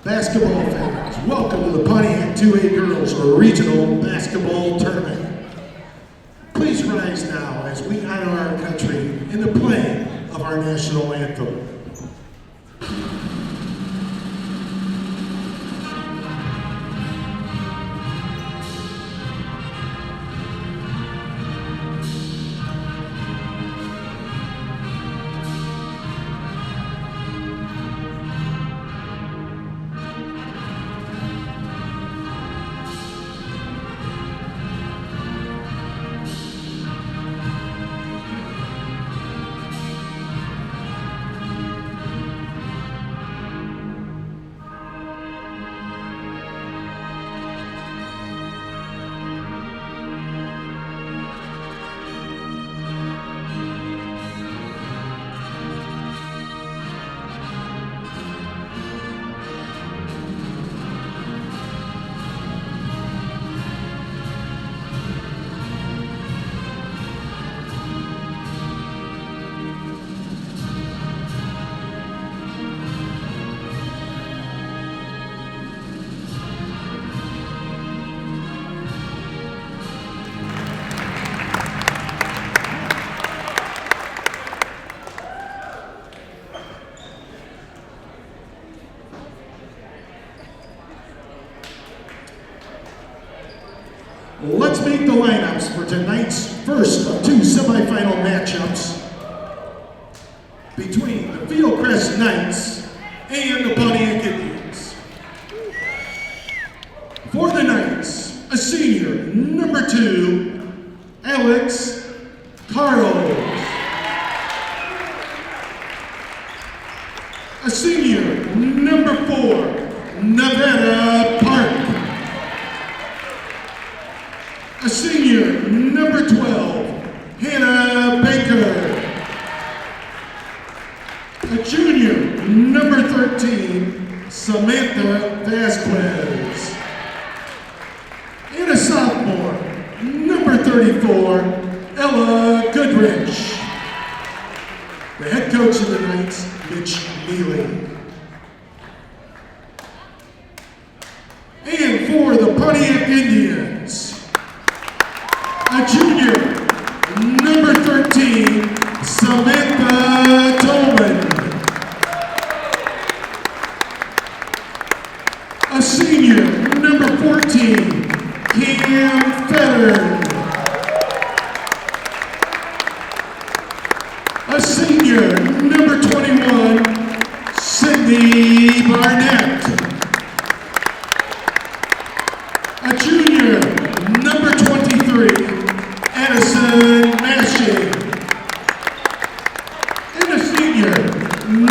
Basketball fans, welcome to the Pontiac 2A Girls Regional Basketball Tournament. Please rise now as we honor our country in the playing of our national anthem. Let's make the lineups for tonight's first of two semifinal matchups between the Fieldcrest Knights and the Pontiac Indians. For the Knights, a senior, number 2, Alex Carlos. A senior, number 4, Nevada Park. A senior, number 12, Hannah Baker. A junior, number 13, Samantha Vasquez. And a sophomore, number 34, Ella Goodrich. The head coach of the Knights, Mitch Neely. And for the Pontiac Indians, a junior, number 13, Samantha Tolman. A senior, number 14, Cam Fetter. A senior, number 21, Cindy Barnett. A junior, number 23, Addison Mashing. And a senior,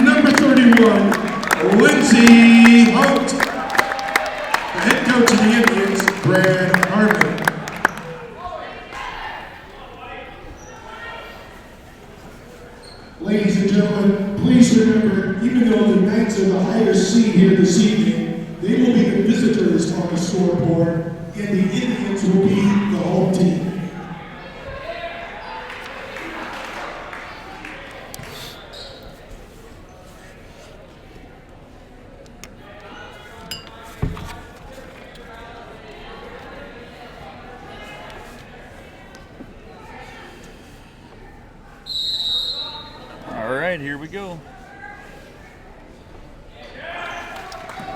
number 31, Lindsay Hunt. The head coach of the Indians, Brad Harmon. Ladies and gentlemen, please remember, even though the Knights are the higher seed here this evening, they will be the visitors on the scoreboard, and the Indians will be the home team. All right, here we go.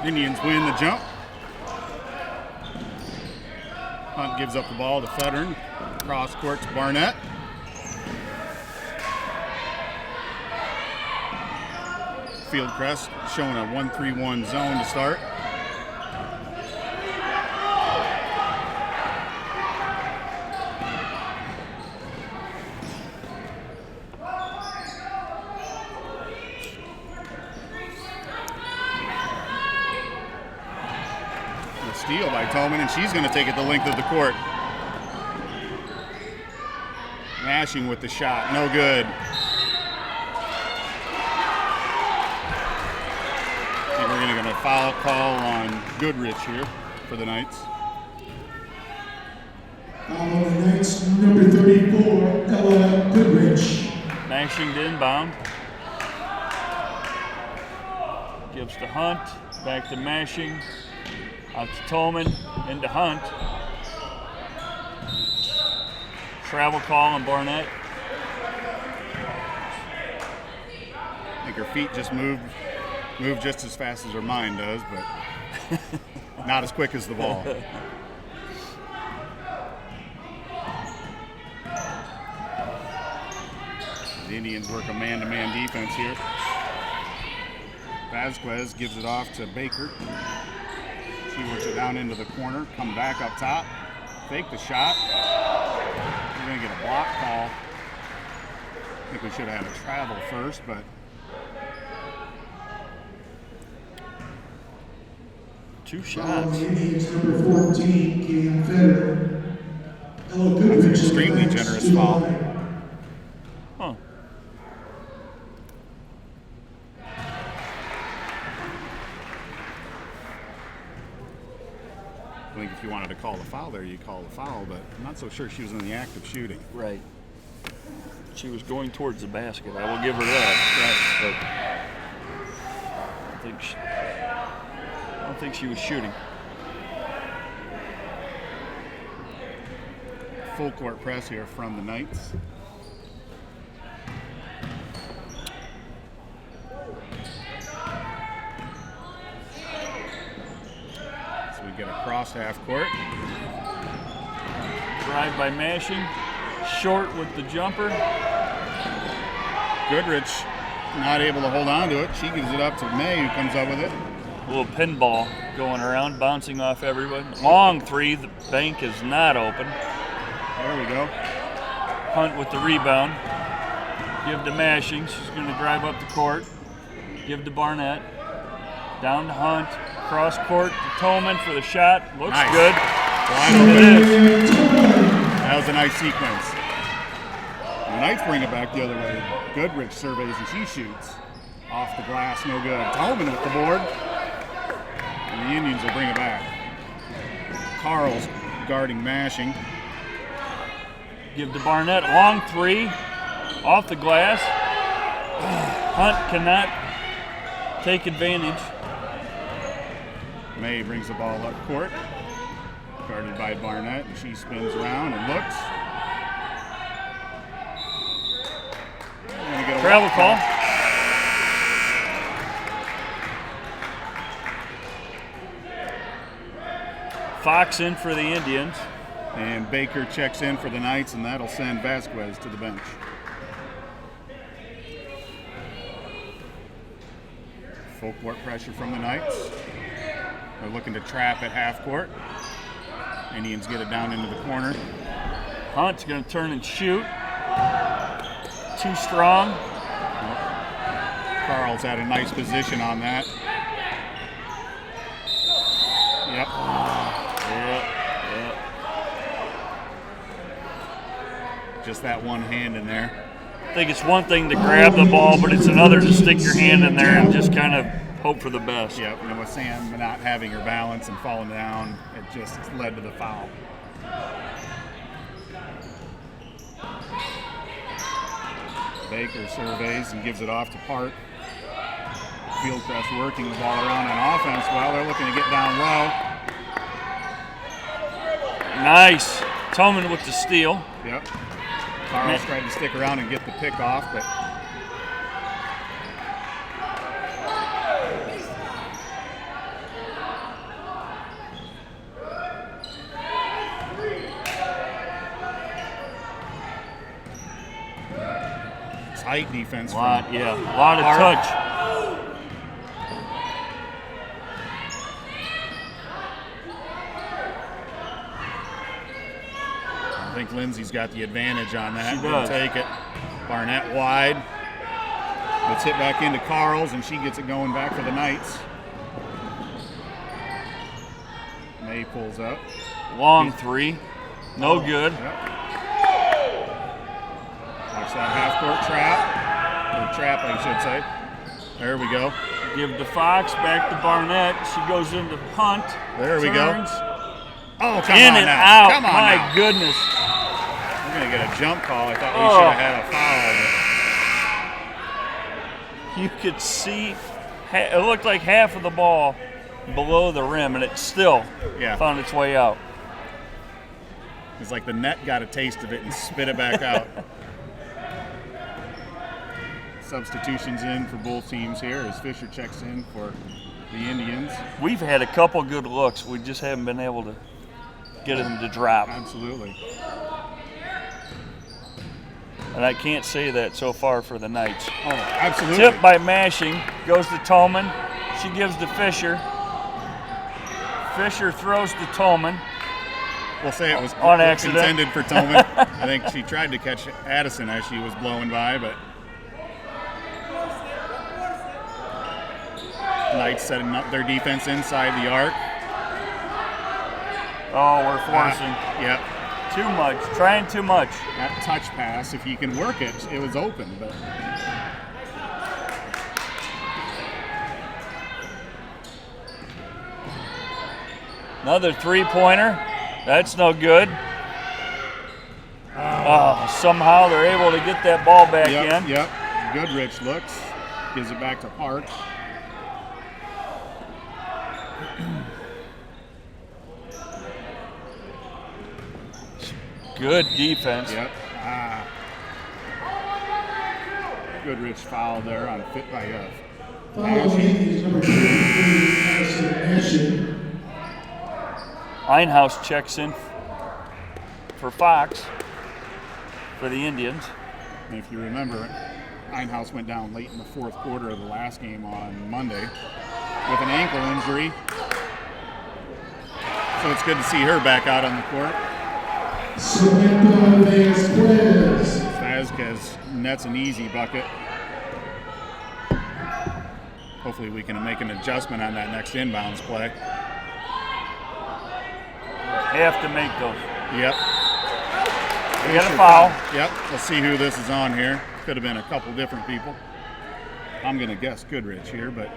Indians win the jump. Hunt gives up the ball to Federn. Cross court to Barnett. Fieldcrest showing a 1-3-1 zone to start. Steal by Tolman, and she's going to take it the length of the court. Mashing with the shot, no good. I think we're going to get a foul call on Goodrich here for the Knights. On the Knights, number 34, Ella Goodrich. Mashing to inbound. Gives to Hunt. back to Mashing, out to Tolman, into Hunt. Travel call on Barnett. I think her feet just move just as fast as her mind does, but not as quick as the ball. The Indians work a man-to-man defense here. Vasquez gives it off to Baker. She works it down into the corner, come back up top, fake the shot. We're going to get a block call. I think we should have had a travel first, but Two shots. Indians number 14, Cam Federer. Ella Goodrich. that's an extremely generous foul. Huh. I think if you wanted to call the foul there, you call the foul, but I'm not so sure she was in the act of shooting. Right. She was going towards the basket. I will give her that. But I don't think she was shooting. Full court press here from the Knights. So we get a cross half court. Drive by Mashing. Short with the jumper. Goodrich not able to hold on to it. She gives it up to May, who comes up with it. A little pinball going around, bouncing off everyone. Long three. The bank is not open. There we go. Hunt with the rebound. Give to Mashing. She's going to drive up the court. Give to Barnett. Down to Hunt. Cross court to Tolman for the shot. Looks Nice. good. Wide It open. is. That was a nice sequence. The Knights bring it back the other way. Goodrich surveys and she shoots. Off the glass, no good. Tolman with the board. And the Indians will bring it back. Carl's guarding Mashing. Give to Barnett. Long three. Off the glass. Hunt cannot take advantage. May brings the ball up court. Guarded by Barnett, and she spins around and looks. Gonna get a Travel walk call. Fox in for the Indians. And Baker checks in for the Knights, and that'll send Vasquez to the bench. Full court pressure from the Knights. They're looking to trap at half court. Indians get it down into the corner. Hunt's going to turn and shoot. Too strong. Carl's had a nice position on that. Yep. Yeah. Just that one hand in there. I think it's one thing to grab the ball, but it's another to stick your hand in there and just kind of hope for the best. Yep, and with Sam not having her balance and falling down, it just led to the foul. Baker surveys and gives it off to Park. Fieldcrest working the ball around on offense. Well, they're looking to get down low. Nice. Tolman with the steal. Yep. Carl's tried to stick around and get the pick off, but tight defense. Lot of touch. I think Lindsay's got the advantage on that. She Didn't does. take it. Barnett wide. Let's hit back into Carl's, and she gets it going back for the Knights. May pulls up. Long three. No good. Yep. Watch that half-court trap. Or trap, I should say. There we go. Give to Fox, back to Barnett. She goes into Hunt. There we turns, go. Oh, come in on and now. out. Come on My now. goodness. We're going to get a jump call. I thought we Oh. should have had a foul. You could see it looked like half of the ball below the rim, and it still found its way out. It's like the net got a taste of it and spit it back out. Substitutions in for both teams here as Fisher checks in for the Indians. We've had a couple good looks. We just haven't been able to get them to drop. Absolutely. And I can't say that so far for the Knights. Oh, absolutely. Tip by Mashing, goes to Tolman. She gives to Fisher. Fisher throws to Tolman. We'll say it was on accident. Intended for Tolman. I think she tried to catch Addison as she was blowing by, but Knights setting up their defense inside the arc. Oh, we're forcing. Yep. Too much, trying too much. That touch pass, if you can work it, it was open, but another three-pointer. That's no good. Oh, somehow they're able to get that ball back in. Yep. Goodrich looks, gives it back to Park. Good defense. Yep. Goodrich fouled there on fit by Following is number 23, Madison Mashing. Einhaus checks in for Fox for the Indians. And if you remember, Einhaus went down late in the fourth quarter of the last game on Monday with an ankle injury. So it's good to see her back out on the court. Samantha Vasquez. Vasquez nets an easy bucket. Hopefully we can make an adjustment on that next inbounds play. Have to make those. Yep. We got a foul. Yep. Let's see who this is on here. Could have been a couple different people. I'm going to guess Goodrich here, but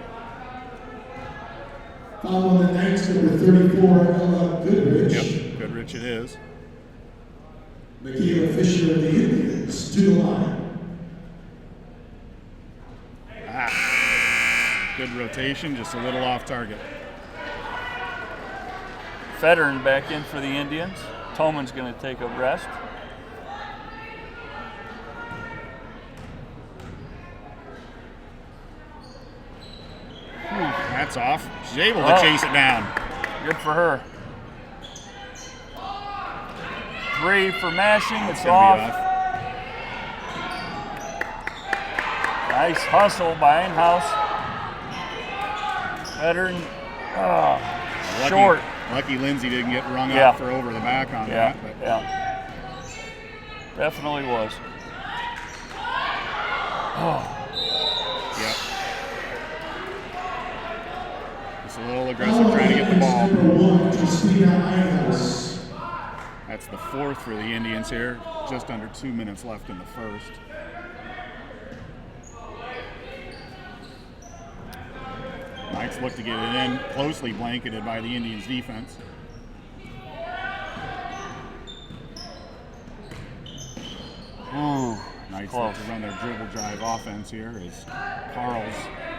Following the Knights, number 34, Ella Goodrich. yep, Goodrich it is. Michaela Fisher of the Indians to the line. Good rotation, just a little off target. Federer back in for the Indians. Tolman's going to take a rest. That's off. She's able to chase it down. Good for her. 3 for Mashing. It's Gonna be off. Nice hustle by Einhaus. Veteran. Short. Lucky Lindsay didn't get rung Yeah. up for over the back on that. But Yeah. Definitely was. Yep. Just a little aggressive trying to get the ball. Number 1, Christina Einhaus. That's the fourth for the Indians here. Just under 2 minutes left in the first. Knights look to get it in, closely blanketed by the Indians' defense. Ooh, Knights close. look to run their dribble drive offense here as Carls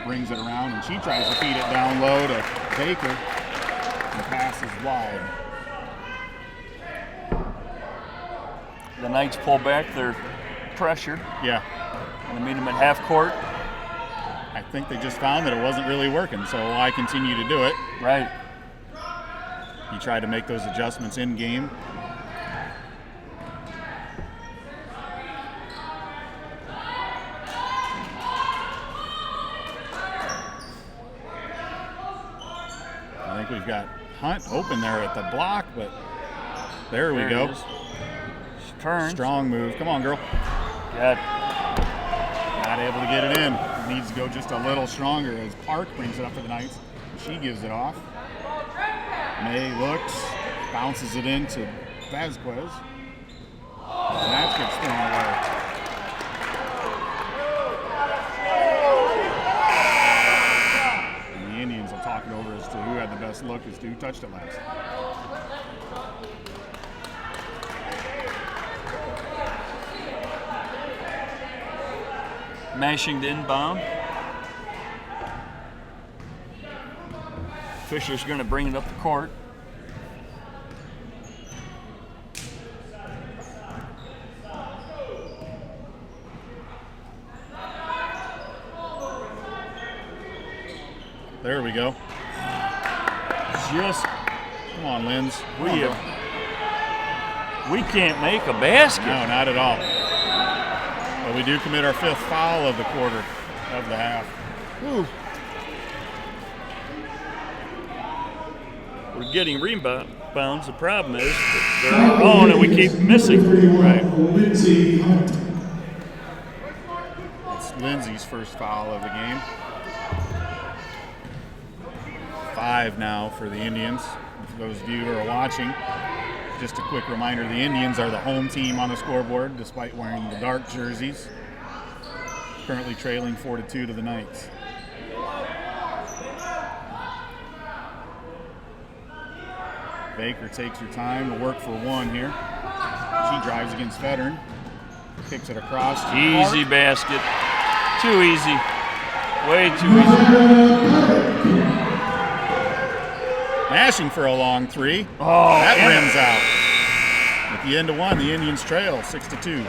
brings it around and she tries to feed it down low to Baker. And the pass is wide. The Knights pull back their pressure Yeah, and meet them at half court. I think they just found that it wasn't really working, so why continue to do it? Right. You try to make those adjustments in game. I think we've got Hunt open there at the block, but there we go. it is. She turns. Strong move. Come on, girl. Got Not able to get it in. Needs to go just a little stronger as Park brings it up for the Knights. She gives it off. May looks, bounces it into Vasquez. And that gets thrown away. And the Indians will talk it over as to who had the best look as to who touched it last. Mashing to inbound. Fisher's going to bring it up the court. There we go. Just Come on, Linz. we can't make a basket. No, not at all. But we do commit our 5th foul of the quarter, of the half. Whew. We're getting rebounds. The problem is that they're our own and we keep missing. Right. Lindsay Hunt. It's Lindsay's first foul of the game. 5 now for the Indians. For those of you who are watching, just a quick reminder, the Indians are the home team on the scoreboard despite wearing the dark jerseys. Currently trailing 4-2 to the Knights. Baker takes her time to work for one here. She drives against Federn. Kicks it across. Easy basket. Too easy. Way too easy. Mashing for a long 3. Oh, That rims out. At the end of 1, the Indians trail 6-2.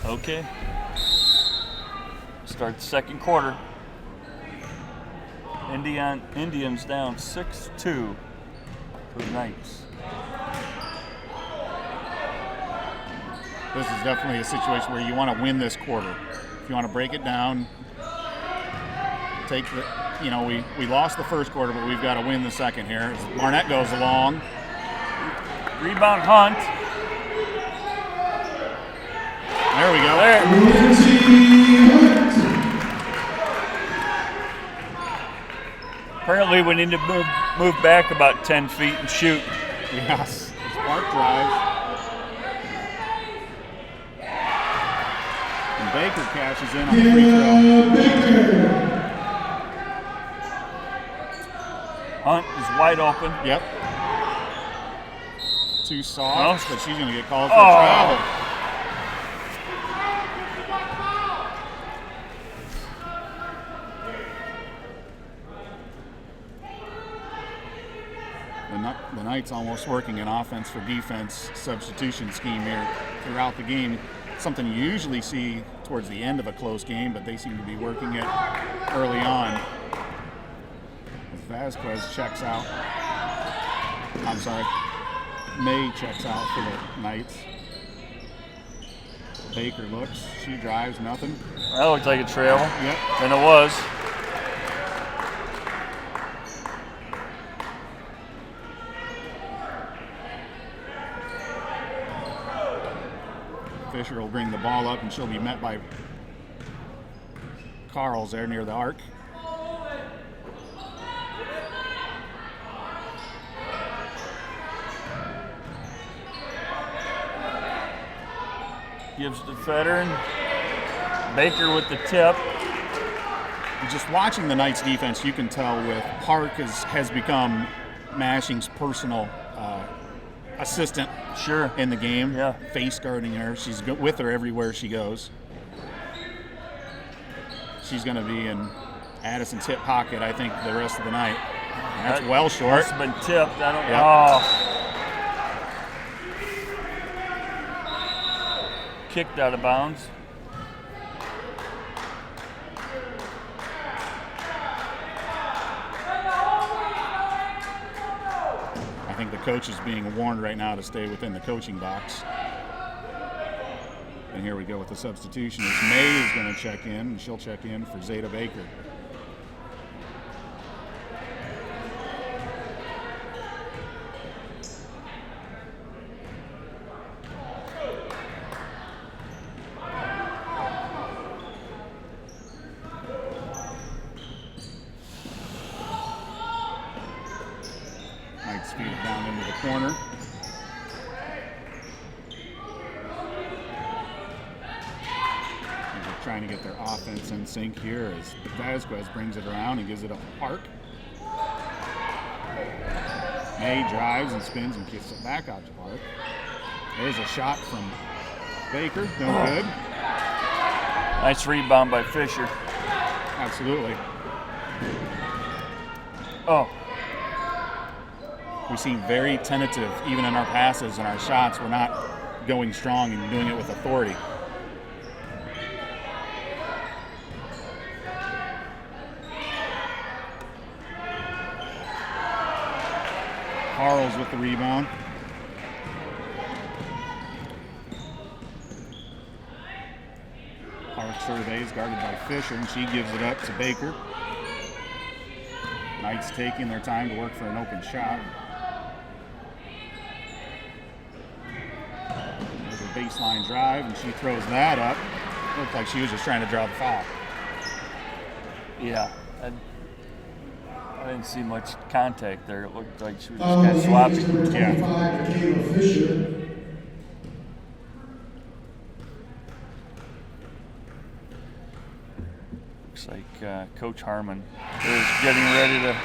Okay. Start the second quarter. Indians down 6-2 to the Knights. This is definitely a situation where you want to win this quarter. If you want to break it down, take the, we lost the first quarter, but we've got to win the second here. As Barnett goes along. Rebound Hunt. There we go. There. Apparently we need to move back about 10 feet and shoot. Yes. Spark drive. And Baker cashes in on the free throw. Hunt is wide open. Yep. Too soft, but she's going to get called for Oh. travel. The Knights almost working an offense for defense substitution scheme here throughout the game. Something you usually see towards the end of a close game, but they seem to be working it early on. As Vasquez checks out. May checks out for the Knights. Baker looks. She drives, nothing. That looked like a travel. Yep. And it was. Fisher will bring the ball up and she'll be met by Carls there near the arc. Gives to Federn. Baker with the tip. And just watching the Knights defense, you can tell with Park has become Mashing's personal assistant Sure. in the game. Yeah. Face guarding her. She's with her everywhere she goes. She's going to be in Addison's hip pocket, I think, the rest of the night. And that's well short. Must have been tipped. I don't Yep. know. kicked out of bounds. I think the coach is being warned right now to stay within the coaching box. And here we go with the substitution. As May is going to check in, and she'll check in for Zeta Baker. Knights feed it down into the corner. Trying to get their offense in sync here as Vasquez brings it around and gives it up to Park. May drives and spins and kicks it back out to Park. There's a shot from Baker, no good. Nice rebound by Fisher. Absolutely. Oh, We seem very tentative even in our passes and our shots. We're not going strong and doing it with authority. Carl's with the rebound. Park surveys, guarded by Fisher, and she gives it up to Baker. Knights taking their time to work for an open shot. There's a baseline drive, and she throws that up. Looked like she was just trying to draw the foul. yeah. I didn't see much contact there. It looked like she was just kind of sloppy. Number 25, Kayla Fisher. Looks like Coach Harmon is getting ready to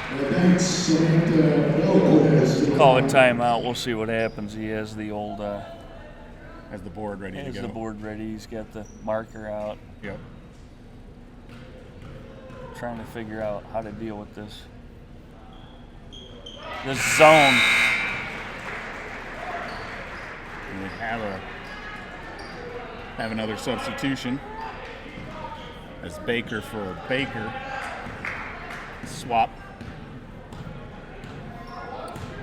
call a timeout. We'll see what happens. He has the old Has the board ready to has go. the board ready. He's got the marker out, Yep. trying to figure out how to deal with this zone. And we have another substitution as Baker for Baker. Swap.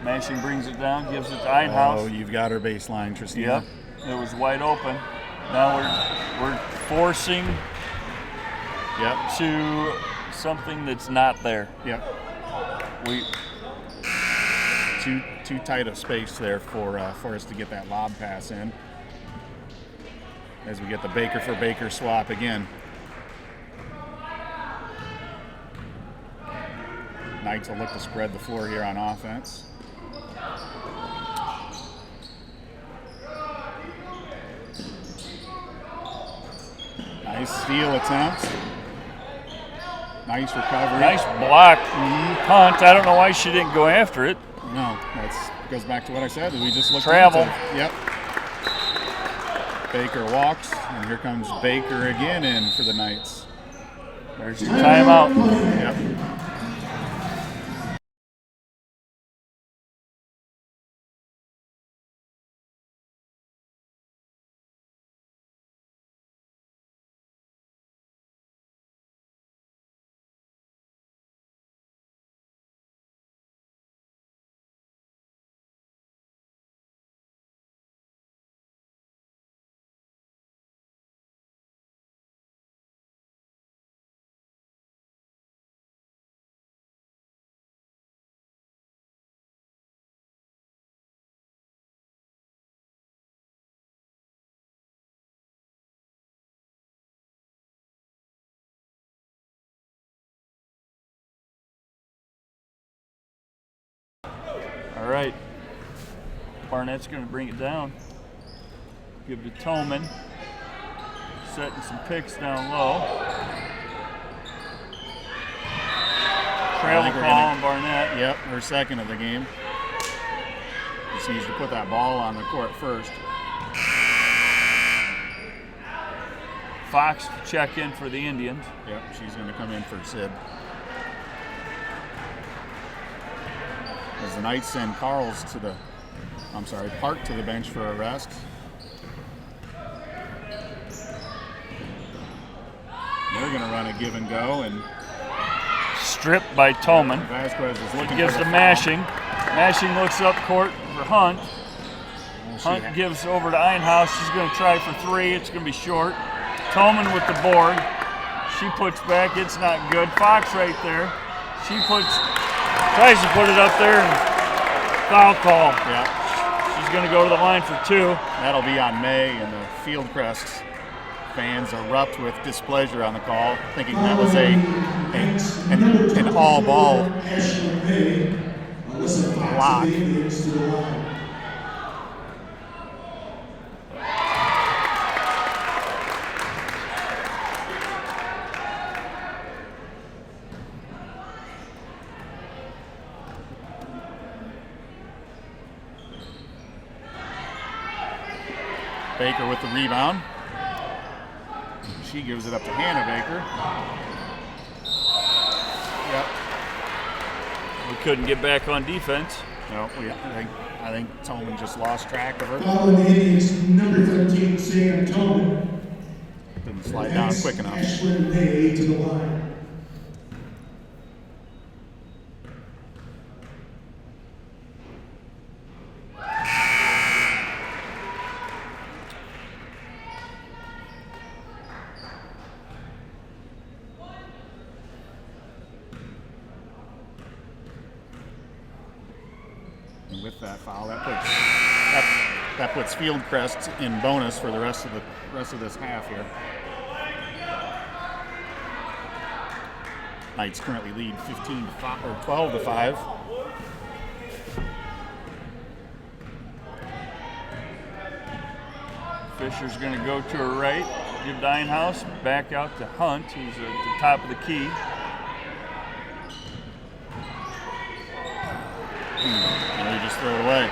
Mashing brings it down, gives it to Einhaus. Oh, you've got her baseline, Tristina. Yep, it was wide open. Now we're forcing Yep. to something that's not there. Yep. We Too tight of space there for us to get that lob pass in. As we get the Baker for Baker swap again. Knights will look to spread the floor here on offense. Nice steal attempt. Nice recovery. nice block punt. I don't know why she didn't go after it. No, that goes back to what I said. We just looked Travel. tentative. Yep. Baker walks, and here comes Baker again in for the Knights. There's your timeout. Yep. All right. Barnett's going to bring it down. Give it to Toman. Setting some picks down low. Travel call on Barnett. Yep, her second of the game. Just needs to put that ball on the court first. Fox to check in for the Indians. Yep, she's going to come in for Sid. As the Knights send Park to the bench for a rest. they're going to run a give and go, and Stripped by Tolman. Vasquez is looking Gives for to the Mashing. Mashing looks up court for Hunt. foul. Hunt gives over to Einhaus. She's going to try for three. It's going to be short. Tolman with the board. She puts back. It's not good. Fox right there. She tries to put it up there, and foul call. Yeah, She's going to go to the line for two. that'll be on May, and the Fieldcrest fans erupt with displeasure on the call, thinking that was an all ball block. Baker with the rebound. She gives it up to Hannah Baker. Yep. We couldn't get back on defense. No, I think Tolman just lost track of her. Foul on the Indians, number 13, Sam Tolman. Didn't slide down quick enough. Ashlyn May to the line. And with that foul, that puts Fieldcrest in bonus for the rest of this half here. Knights currently lead 15-5 or 12-5. Fisher's going to go to her right. Give Einhaus. Back out to Hunt, who's at the top of the key. And we just throw it away.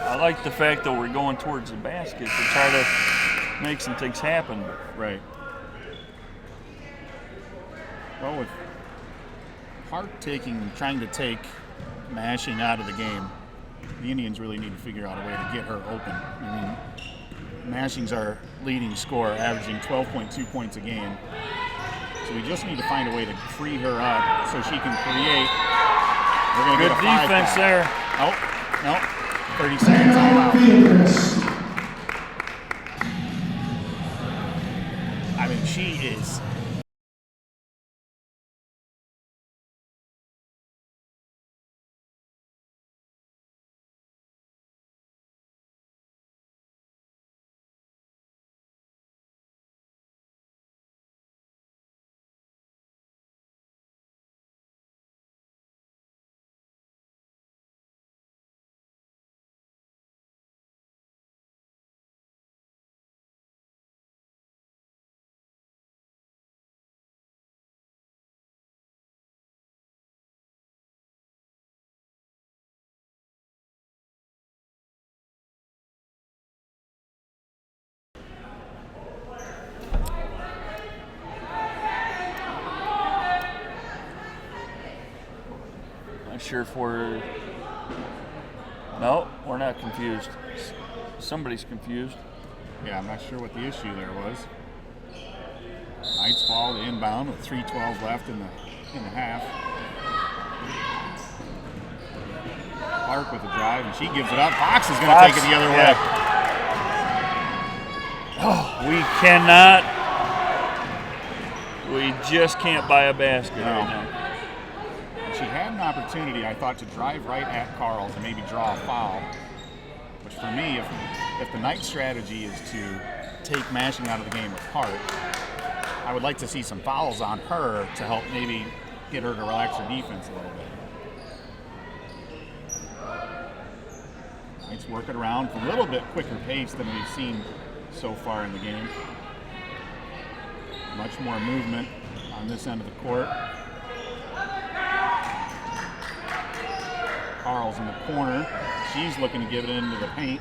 I like the fact that we're going towards the basket to try to make some things happen. Right. Well, with Hart trying to take Mashing out of the game, the Indians really need to figure out a way to get her open. I mean, Mashing's our leading scorer, averaging 12.2 points a game. So we just need to find a way to free her up so she can create. We're going to Good get a five defense back. there. Nope. 30 seconds out. I mean, she is. Not sure if we're. No, we're not confused. Somebody's confused. Yeah, I'm not sure what the issue there was. Knights ball to inbound with 3:12 left in the half. Clark with the drive, and she gives it up. Fox is going to take it the other way. Oh, we cannot. We just can't buy a basket right now. She had an opportunity, I thought, to drive right at Carls and maybe draw a foul. Which for me, if the Knights' strategy is to take Mashing out of the game with Hart, I would like to see some fouls on her to help maybe get her to relax her defense a little bit. Knights work it around with a little bit quicker pace than we've seen so far in the game. Much more movement on this end of the court. Carl's in the corner. She's looking to give it into the paint.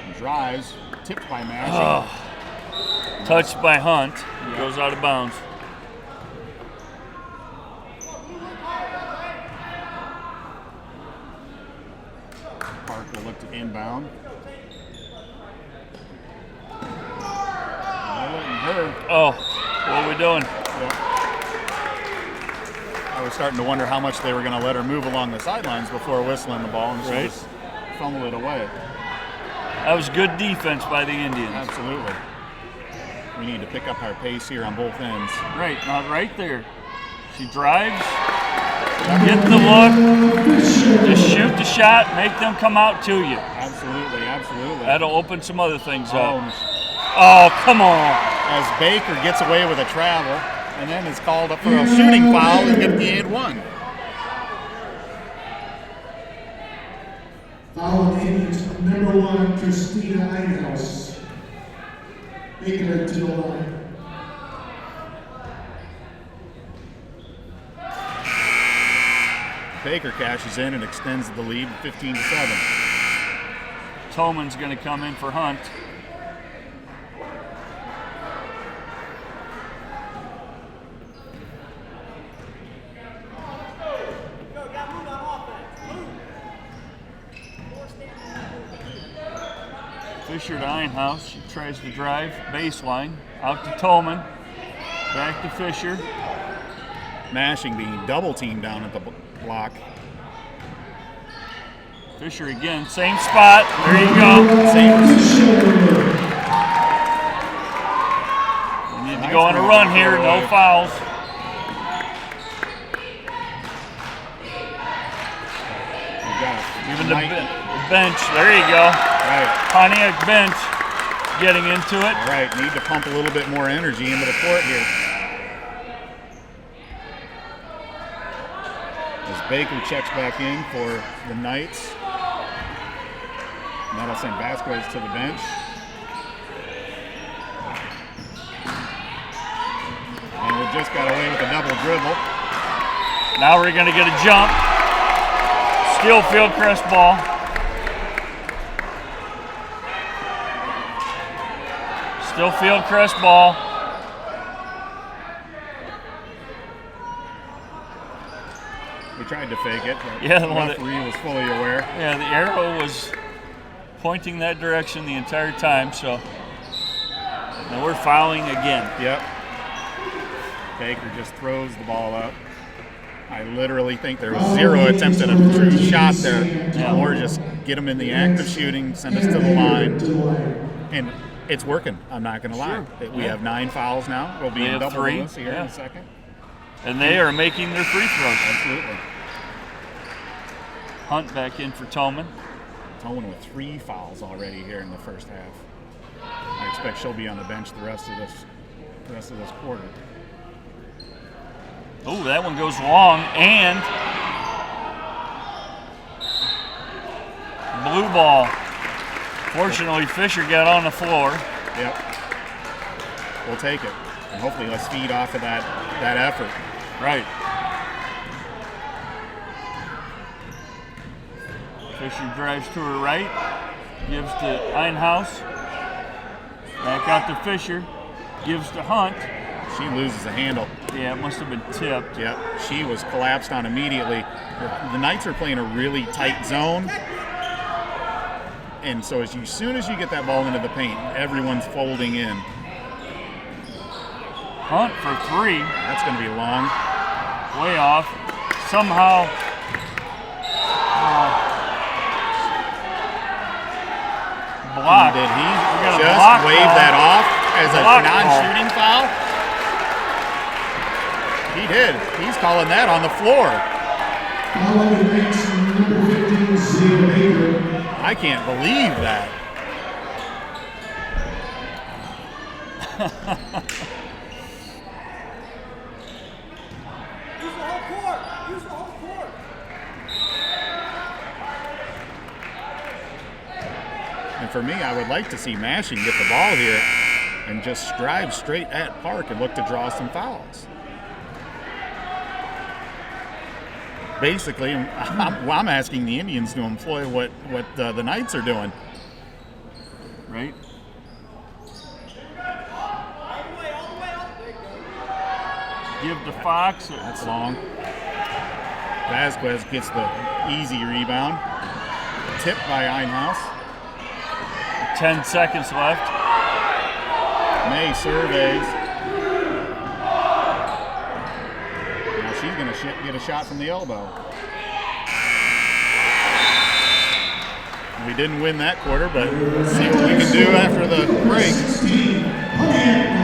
And drives, tipped by Mashing. Touched by Hunt. Goes out of bounds. Park will look to inbound. Oh, what are we doing? I was starting to wonder how much they were going to let her move along the sidelines before whistling the ball, and she Right. just fumbled it away. That was good defense by the Indians. Absolutely. We need to pick up our pace here on both ends. Right, not right there. She drives, get the look, just shoot the shot, make them come out to you. Absolutely, absolutely. That'll open some other things up. Oh, Oh, come on. as Baker gets away with a travel and then is called up for a shooting foul and get the and one. Foul on Indians, number 1, Christina Einhaus. Making her to the line. Baker cashes in and extends the lead 15-7. Tolman's going to come in for Hunt. Fisher to Einhaus. She tries to drive baseline out to Tolman. Back to Fisher. Mashing being double teamed down at the block. Fisher again, same spot. There you go. We need to go on a run here. No fouls. Even the bench. There you go. Right. Pontiac bench getting into it. Right. Need to pump a little bit more energy into the court here. As Baker checks back in for the Knights. And that'll send Vasquez to the bench. And we just got away with a double dribble. Now we're going to get a jump. Still Fieldcrest ball. Still Fieldcrest ball. We tried to fake it, but Yeah, the the one that- referee was fully aware. Yeah, the arrow was pointing that direction the entire time, so now we're fouling again. Yep. Baker just throws the ball up. I literally think there was zero attempt at a true shot there. Yeah. Or just get them in the act of shooting, send us to the line. And it's working, I'm not going to lie. Sure. We have 9 fouls now. We'll be We in have double 3, bonus here in yeah. a second. And they are making their free throws. Absolutely. Hunt back in for Tolman. Tolman with 3 fouls already here in the first half. I expect she'll be on the bench the rest of this quarter. Oh, that one goes long, and blue ball. Fortunately, Fisher got on the floor. Yep. We'll take it. And hopefully let's feed off of that effort. Right. Fisher drives to her right, gives to Einhaus. Back out to Fisher, gives to Hunt. She loses the handle. Yeah, it must have been tipped. Yep, she was collapsed on immediately. The Knights are playing a really tight zone. And so as soon as you get that ball into the paint, everyone's folding in. Hunt for 3, That's going to be long. way off. Somehow, blocked. Did he We got a just block wave call. that off as a Block non-shooting foul? He did. He's calling that on the floor. Foul on the Knights, number 15, Zia Baker. I can't believe that. Use the whole court. Use the whole court. And for me, I would like to see Mashing get the ball here and just drive straight at Park and look to draw some fouls. Basically, I'm asking the Indians to employ what the Knights are doing. Right? All the way up. There you go. Give to Fox. That's long. Vasquez gets the easy rebound. Tipped by Einhaus. 10 seconds left. May surveys. get a shot from the elbow. We didn't win that quarter, but let's see what we can do after the break. 16, Pontiac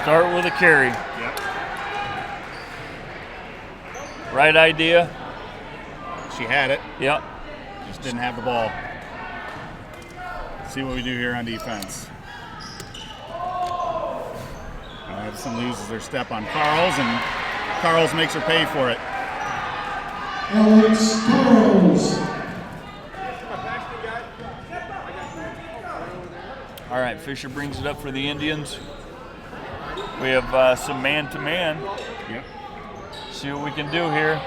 Start with a carry. Yep. Right idea. She had it. Yep. Just didn't have the ball. Let's see what we do here on defense. Edison loses their step on Carls, and Carls makes her pay for it. Alex Carls. All right, Fisher brings it up for the Indians. We have some man-to-man. Yep. See what we can do here.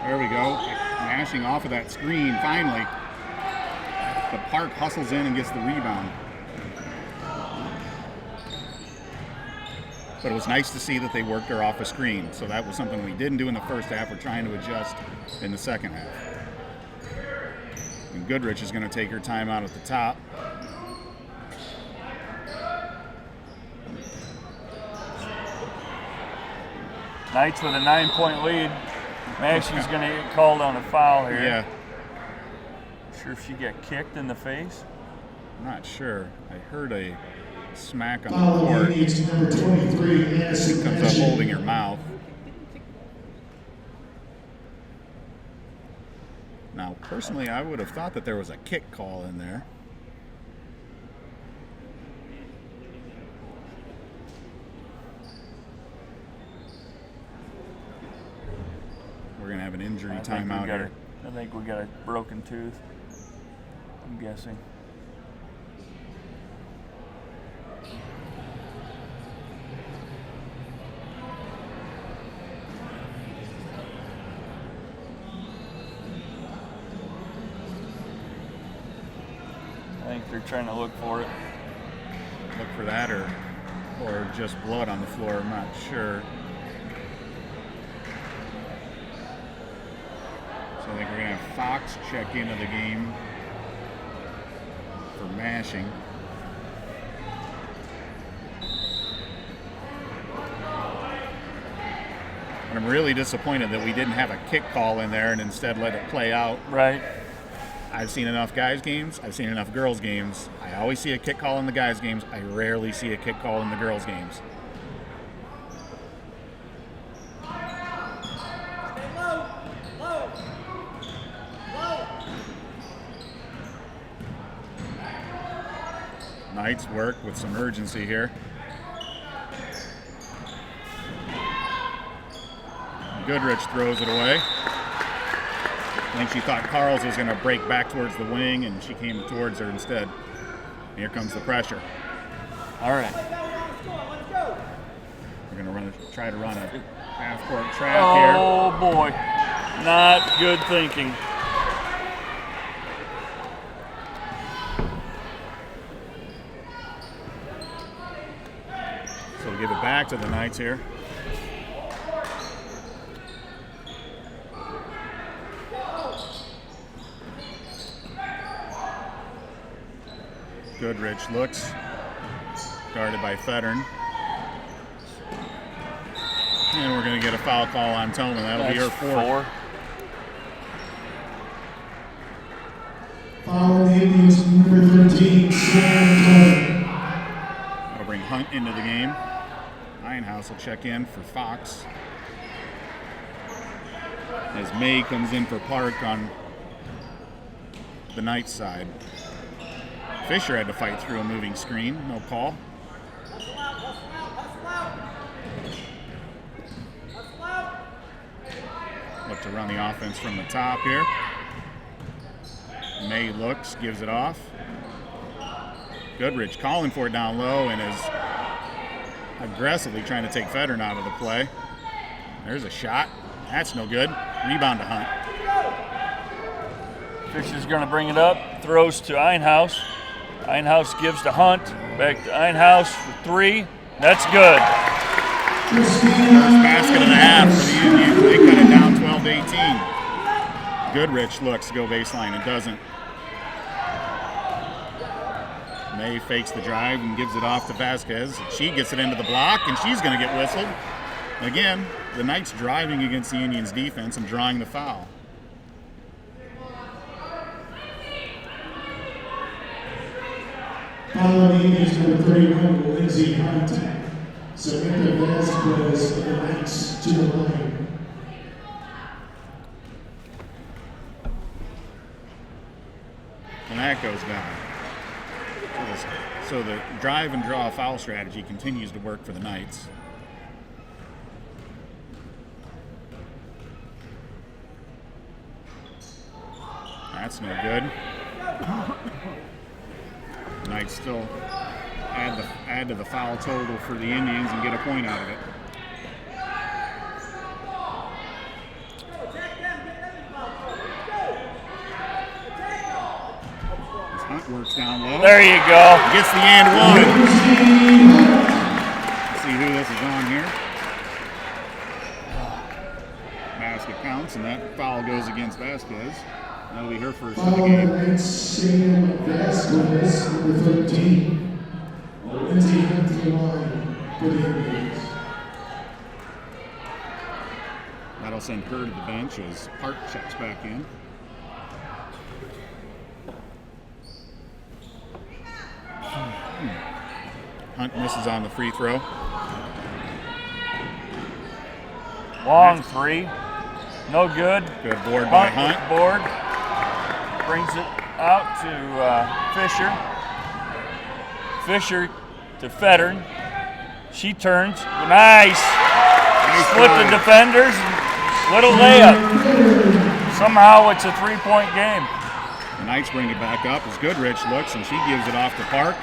There we go. Mashing off of that screen, finally. But Park hustles in and gets the rebound. But it was nice to see that they worked her off a screen. So that was something we didn't do in the first half. We're trying to adjust in the second half. And Goodrich is going to take her time out at the top. Knights with a 9-point lead. Mashing's going to get called on a foul here. Yeah, Sure if she got kicked in the face. I'm not sure. I heard a smack on the Foul on court. the Indians, number 23, Addison Comes up Mashing. holding her mouth. Now, personally, I would have thought that there was a kick call in there. We're going to have an injury timeout here. I think we got a broken tooth. I'm guessing. I think they're trying to look for it. Look for that or just blood on the floor. I'm not sure. So I think we're going to have Fox check into the game for Mashing. And I'm really disappointed that we didn't have a kick call in there and instead let it play out. Right. I've seen enough guys games. I've seen enough girls games. I always see a kick call in the guys games. I rarely see a kick call in the girls games. Low. Knights work with some urgency here. Goodrich throws it away. I think she thought Carls was going to break back towards the wing, and she came towards her instead. Here comes the pressure. All right. Let's go. We're going to try to run a half-court trap here. Oh boy. Not good thinking. So we'll give it back to the Knights here. Goodrich looks, guarded by Fettern. And we're going to get a foul call on Toma. That'll be her fourth. Foul on the Indians, number 13, Sam That'll bring Hunt into the game. Ironhouse will check in for Fox. As May comes in for Park on the Knights side. Fisher had to fight through a moving screen, no call. Look to run the offense from the top here. May looks, gives it off. Goodrich calling for it down low and is aggressively trying to take Fettern out of the play. There's a shot. That's no good. Rebound to Hunt. Fisher's going to bring it up. Throws to Einhaus. Einhaus gives to Hunt. Back to Einhaus for three. That's good. First basket of the half for the Indians. They cut it down 12-18. Goodrich looks to go baseline and doesn't. May fakes the drive and gives it off to Vasquez. She gets it into the block, and she's going to get whistled. Again, the Knights driving against the Indians' defense and drawing the foul. Foul on the Indians, number 31, Lindsay Hunt. Samantha Vasquez of the Knights to the line. And that goes down. So the drive and draw foul strategy continues to work for the Knights. That's no good. Knights still add to the foul total for the Indians and get a point out of it. As Hunt works down low. There you go. Gets the and one. Let's see who this is on here. Basket counts, and that foul goes against Vasquez. That'll be her first of the Foul game. against Sam Vasquez, number 13. Lindsay Hunt to the line for the Indians. That'll send her to the bench as Park checks back in. Hunt misses on the free throw. Long three. No good. Good board by Hunt Hunt. with board. Brings it out to Fisher. Fisher to Fettern. She turns. Nice. Split the defenders. Little layup. Somehow it's a 3-point game. The Knights bring it back up as Goodrich looks, and she gives it off to Park.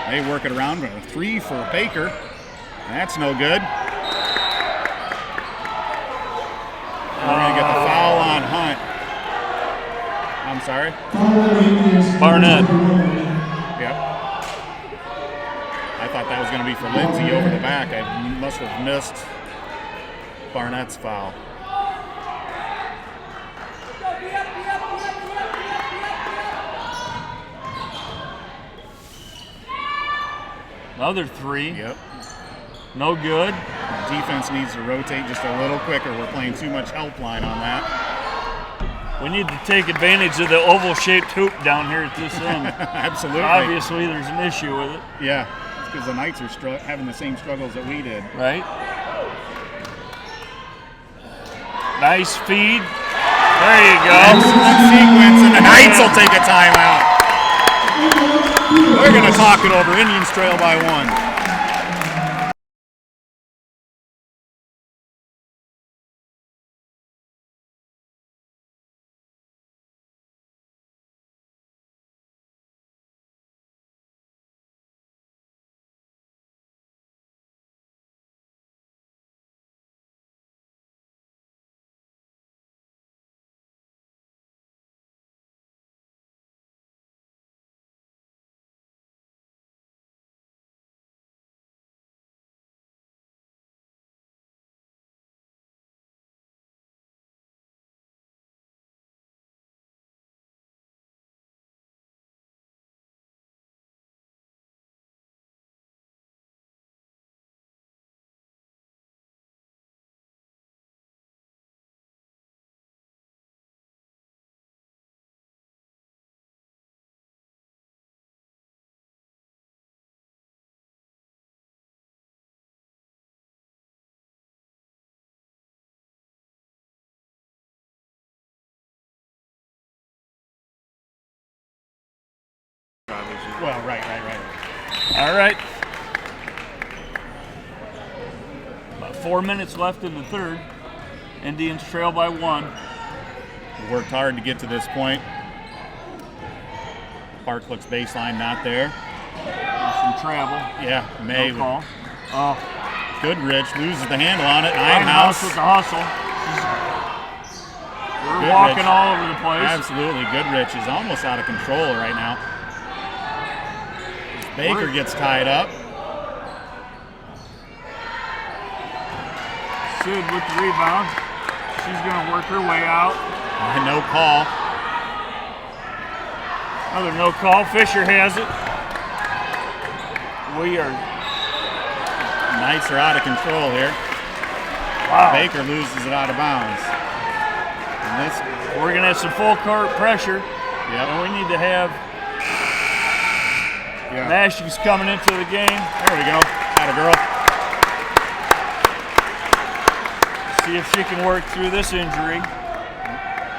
They work it around with a 3 for Baker. That's no good. We're going to get the foul on Hunt. I'm sorry? Barnett. Yep. I thought that was going to be for Lindsay over the back. I must have missed Barnett's foul. Another three. Yep. No good. Defense needs to rotate just a little quicker. We're playing too much help line on that. We need to take advantage of the oval-shaped hoop down here at this end. Absolutely. Obviously, there's an issue with it. Yeah, because the Knights are having the same struggles that we did. Right? Nice feed. There you go. Excellent sequence, and the Knights will take a timeout. We're going to talk it over. Indians trail by 1. Well, right. All right. About 4 minutes left in the third. Indians trail by 1. We worked hard to get to this point. Park looks baseline, not there. There's some travel. Yeah, May. No call. Oh, Goodrich loses the handle on it. House with the hustle. We're walking all over the place. Absolutely. Goodrich is almost out of control right now. Baker gets tied up. Sid with the rebound. She's going to work her way out. And no call. Another no call. Fisher has it. Knights are out of control here. Wow. Baker loses it out of bounds. And We're going to have some full court pressure. Yep. And we need to have Nash's coming into the game. There we go. Atta girl. See if she can work through this injury.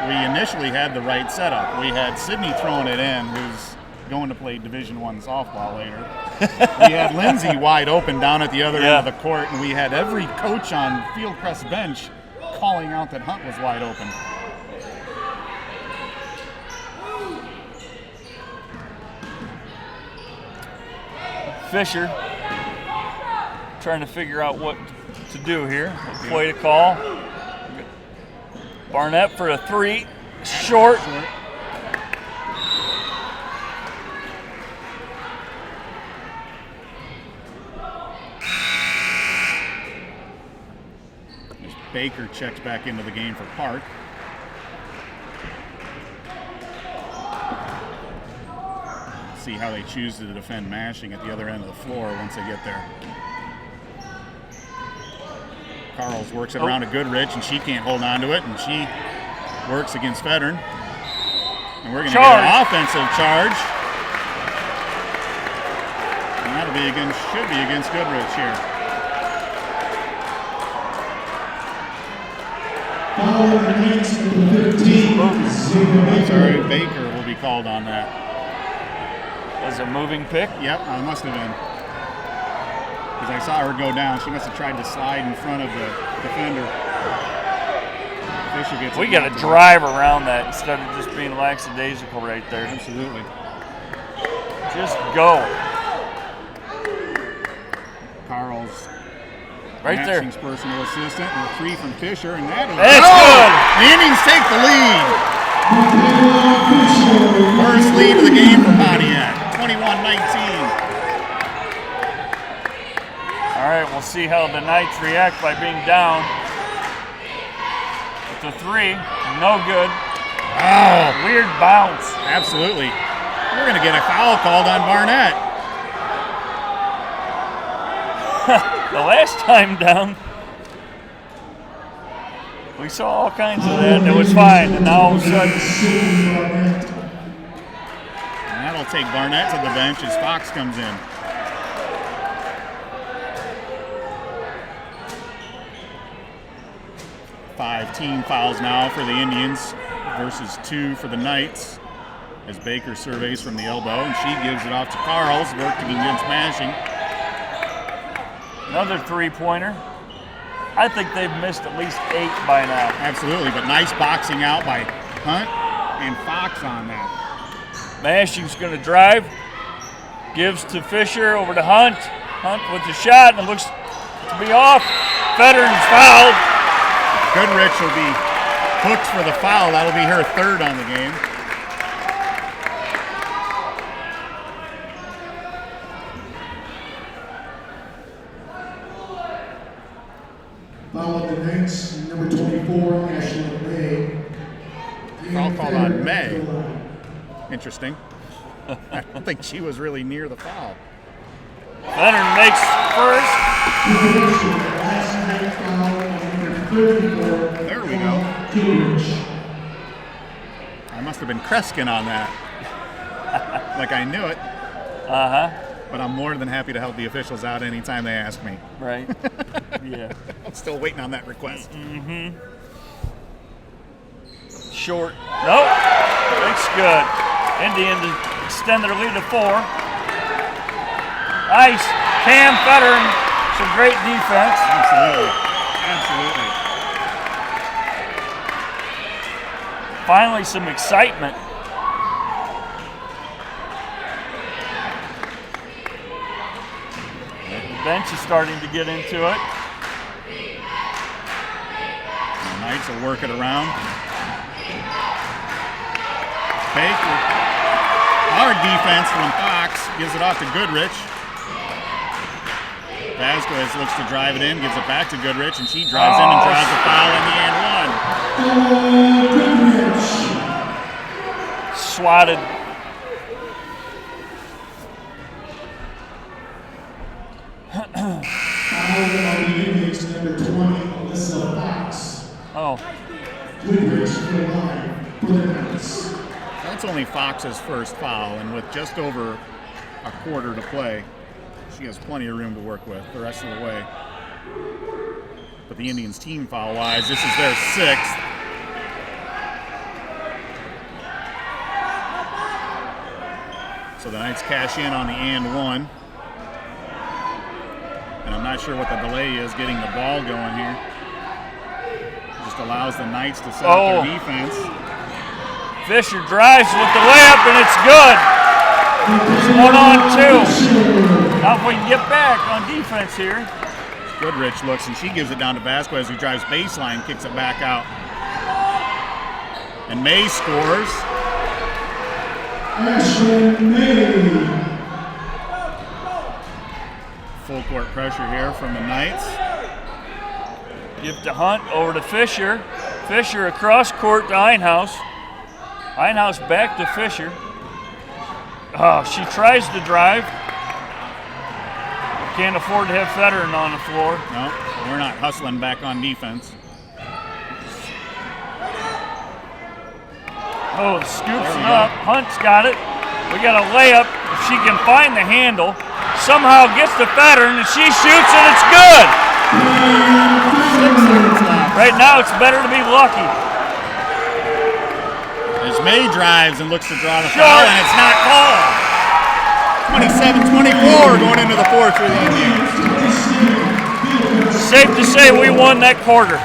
We initially had the right setup. We had Sydney throwing it in, who's going to play Division I softball later. We had Lindsay wide open down at the other end of the court, and we had every coach on Fieldcrest bench calling out that Hunt was wide open. Fisher trying to figure out what to do here. Play to call. Barnett for a 3. Short. Baker checks back into the game for Park. See how they choose to defend mashing at the other end of the floor once they get there. Carls works it around to Goodrich, and she can't hold on to it, and she works against Federn. And we're going to get an offensive charge. And that'll be should be against Goodrich here. Sorry, Baker will be called on that. As a moving pick? Yep, I must have been. Because I saw her go down. She must have tried to slide in front of the defender. Fisher gets we got to drive around that instead of just being lackadaisical right there. Absolutely. Just go. Carl's right there. Personal assistant, and a 3 from Fisher, and that is good. The Indians take the lead. First lead of the game for Pontiac, 21-19. All right, we'll see how the Knights react by being down. It's a 3, no good. Oh, weird bounce. Absolutely. We're going to get a foul called on Barnett. The last time down, we saw all kinds of that, and it was fine. And now all of a sudden, and that'll take Barnett to the bench as Fox comes in. 5 team fouls now for the Indians versus 2 for the Knights. As Baker surveys from the elbow, and she gives it off to Carls, working against mashing. Another 3-pointer. I think they've missed at least 8 by now. Absolutely, but nice boxing out by Hunt and Fox on that. Mashing's going to drive. Gives to Fisher, over to Hunt. Hunt with the shot, and it looks to be off. Federn's fouled. Goodrich will be hooked for the foul. That'll be her 3rd on the game. Foul on the Knights, number 24, Ashley May. Foul called on May. Interesting. I don't think she was really near the foul. Federn makes first. There we go. I must have been Kreskin on that. Like I knew it. Uh-huh. But I'm more than happy to help the officials out anytime they ask me. Right. Yeah. I'm still waiting on that request. Mm-hmm. Short. Nope. Looks good. Indians extend their lead to 4. Nice. Cam Federn. Some great defense. Absolutely. Absolutely. Finally, some excitement. The bench is starting to get into it. The Knights will work it around. Baker. Hard defense from Fox. Gives it off to Goodrich. Vasquez looks to drive it in, gives it back to Goodrich, and she drives in and draws the foul in the and 1. Swatted. Number 20, Alyssa Fox. Oh. Goodrich for the line for the Knights. That's only Fox's first foul, and with just over a quarter to play, she has plenty of room to work with the rest of the way. But the Indians team foul-wise, this is their 6th. So the Knights cash in on the and 1. And I'm not sure what the delay is getting the ball going here. Just allows the Knights to set up their defense. Fisher drives with the layup, and it's good. It's 1-on-2. Now if we can get back on defense here. Goodrich looks, and she gives it down to Vasquez, who drives baseline, kicks it back out. And May scores. May. Full court pressure here from the Knights. Give to Hunt, over to Fisher. Fisher across court to Einhaus. Einhaus back to Fisher. Oh, she tries to drive. Can't afford to have Federer on the floor. No, we're not hustling back on defense. Oh, scoops it up. Hunt's got it. We got a layup. If she can find the handle, somehow gets to Federer, and she shoots, and it's good. 6 seconds left. Right now, it's better to be lucky. As May drives and looks to draw the foul, and it's not called. 27-24 going into the 4th for the Indians. Safe to say we won that quarter.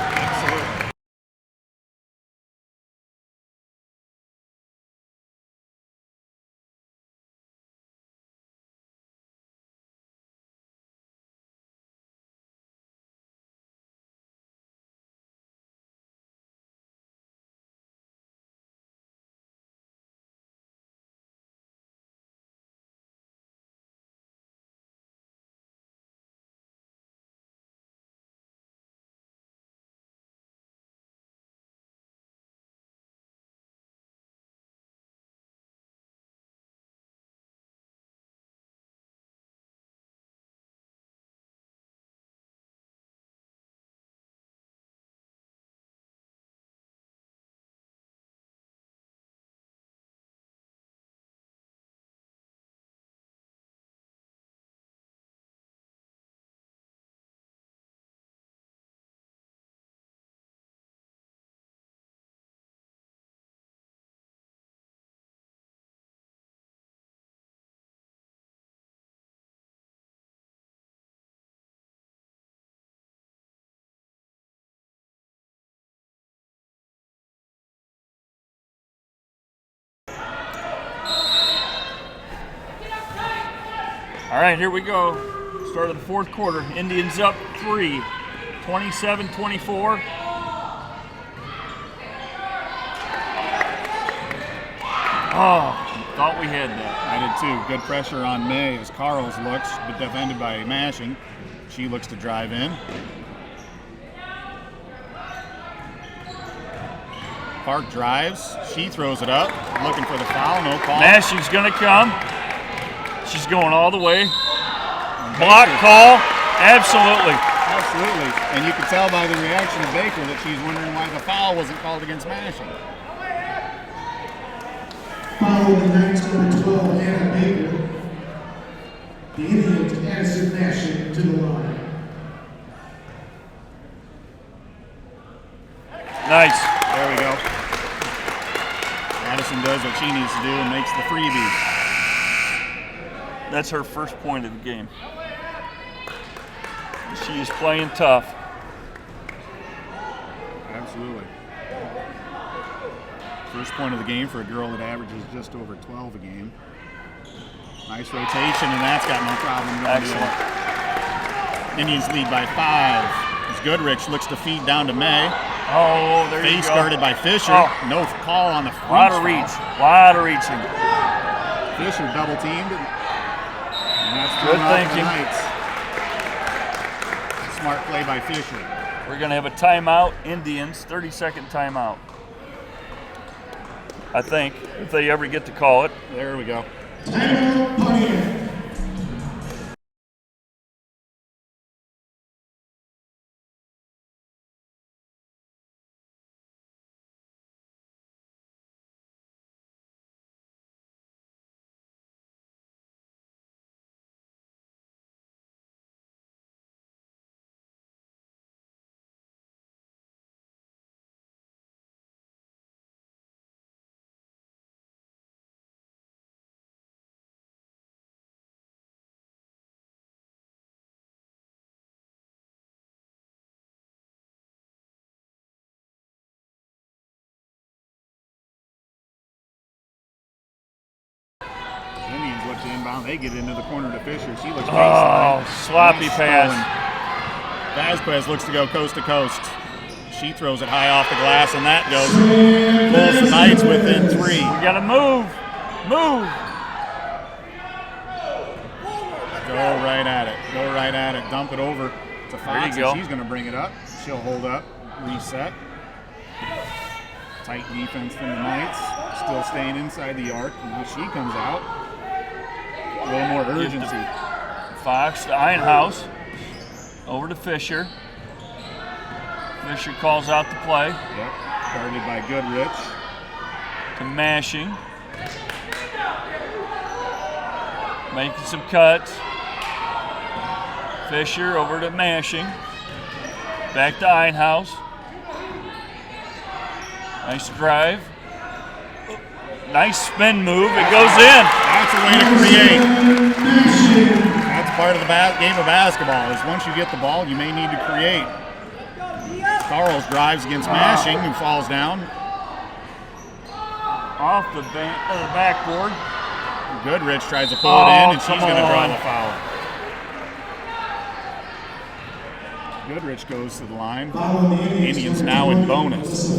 All right, here we go. Start of the 4th quarter. Indians up 3, 27-24. Oh, thought we had that. I did too. Good pressure on May as Carls looks, but defended by Mashing. She looks to drive in. Park drives. She throws it up, looking for the foul. No call. Mashing's going to come. She's going all the way. Block call. Absolutely. Absolutely. And you can tell by the reaction of Baker that she's wondering why the foul wasn't called against Mashing. Foul the Knights number 12, Anna Baker. The Indians, Addison Mashing to the line. Nice. There we go. Addison does what she needs to do and makes the freebie. That's her first point of the game. She is playing tough. Absolutely. First point of the game for a girl that averages just over 12 a game. Nice rotation, and that's got no problem going. Excellent. Indians lead by 5. As Goodrich looks to feed down to May. Oh, there you go. Face guarded by Fisher. Oh. No call on the A lot of reach. Lot of reaching. Fisher double teamed. And that's Good thrown out thinking. Knights. Smart play by Fisher. We're going to have a timeout. Indians, 30-second timeout. I think, if they ever get to call it. There we go. Timeout, Pontiac. what to inbound. They get into the corner to Fisher. She looks Oh, sloppy pass. Vasquez looks to go coast to coast. She throws it high off the glass, and that goes. Pulls the Knights within 3. We got to move. Move. Go right at it. Go right at it. Dump it over to Fox. go. And she's going to bring it up. She'll hold up. Reset. Tight defense from the Knights. Still staying inside the arc. Now she comes out. A little more urgency. Fox to Einhaus. Over to Fisher. Fisher calls out the play. Yep. Guarded by Goodrich. To Mashing. Making some cuts. Fisher over to Mashing. Back to Einhaus. Nice drive. Nice spin move. It goes in. That's a way to create. That's part of the game of basketball is once you get the ball, you may need to create. Carls drives against Mashing, who falls down. Off the backboard. Goodrich tries to pull it in, and she's come going to draw on. the foul. Goodrich goes to the line. Indians now in bonus.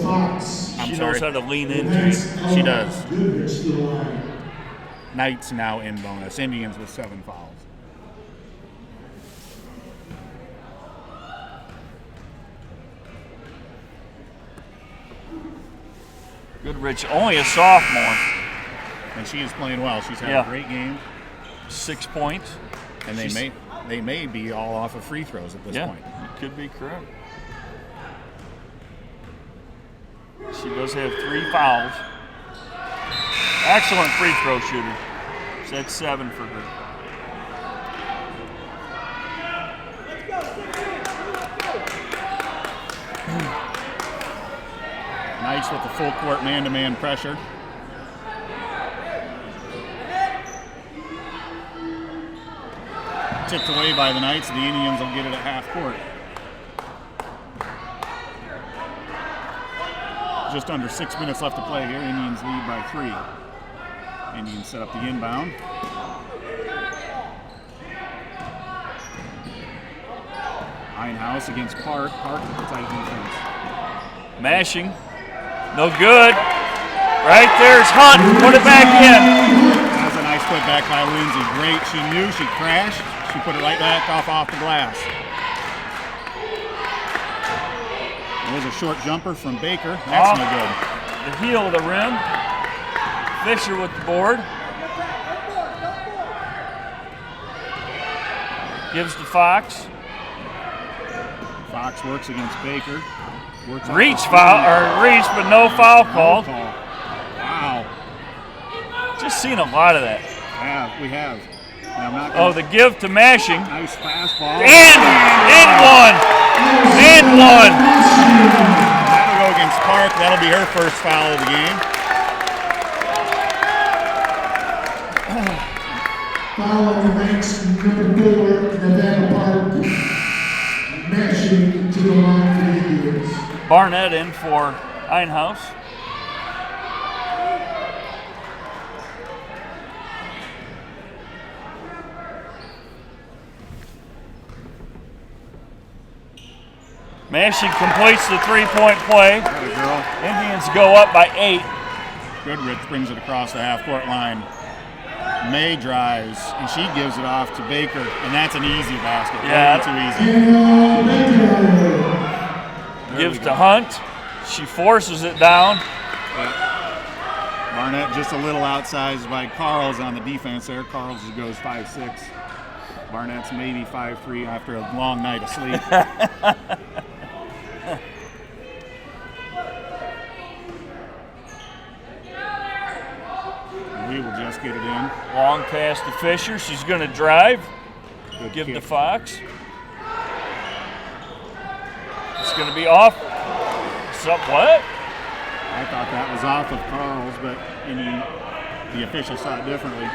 She knows how to lean into it. She does. Knights now in bonus. Indians with 7 fouls. Goodrich, only a sophomore. And she is playing well. She's had a great game. 6 points. And they may be all off of free throws at this point. You could be correct. She does have 3 fouls. Excellent free throw shooter. So that's 7 for her. Knights with the full court man-to-man pressure. Tipped away by the Knights. The Indians will get it at half court. Just under 6 minutes left to play here. Indians lead by 3. Indians set up the inbound. Einhaus against Park. Park with the tight defense. Mashing. No good. Right there's Hunt. Put it back in. That was a nice put back by Lindsay. Great. She knew she crashed. She put it right back off the glass. There's a short jumper from Baker. That's no good. The heel of the rim. Fisher with the board. Gives to Fox. Fox works against Baker. Reach but no foul called. Wow. Just seen a lot of that. Yeah, we have. And I'm not gonna, the give to Mashing. nice fastball. And one. That'll go against Park. That'll be her first foul of the game. Foul on the Knights, number 4, Nevada Park. Mashing to the line for the Indians. Barnett in for Einhaus. Mashing completes the 3-point play. Indians go up by 8. Goodrich brings it across the half-court line. May drives, and she gives it off to Baker, and that's an easy basket. Yeah. Too easy. Gives to Hunt. She forces it down. Barnett just a little outsized by Carls on the defense there. Carls goes 5'6". Barnett's maybe 5'3" after a long night of sleep. We will just get it in. Long pass to Fisher. She's going to drive. Good Give kick. to Fox. It's going to be off. What? I thought that was off of Carls, but the official saw it differently.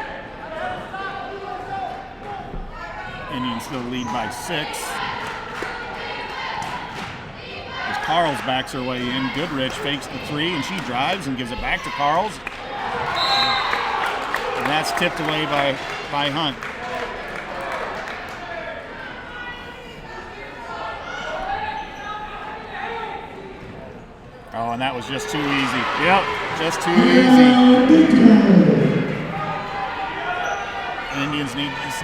Indians still lead by 6. As Carls backs her way in, Goodrich fakes the 3, and she drives and gives it back to Carls. that's tipped away by Hunt. Oh, and that was just too easy. Yep. Just too easy. Indians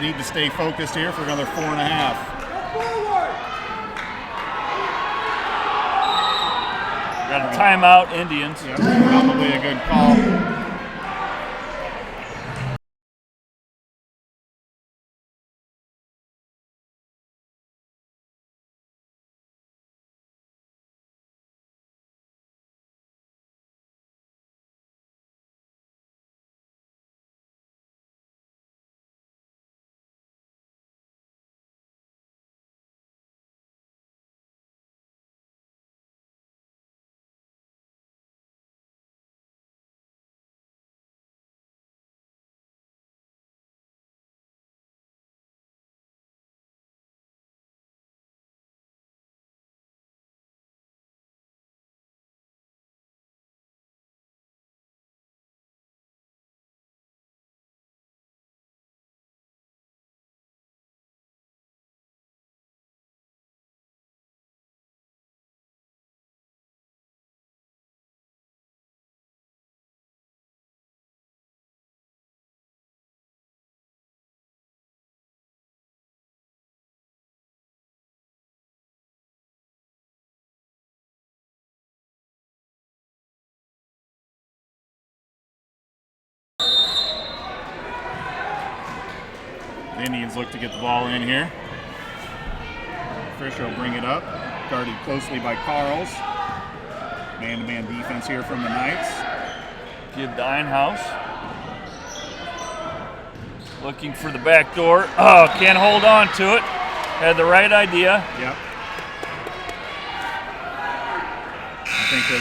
need to stay focused here for another 4.5. Got a timeout, Indians. Yep, probably a good call. The Indians look to get the ball in here. Fisher will bring it up, guarded closely by Carls. Man-to-man defense here from the Knights. Give to Einhaus. Looking for the back door. Oh, can't hold on to it. Had the right idea. Yep. I think their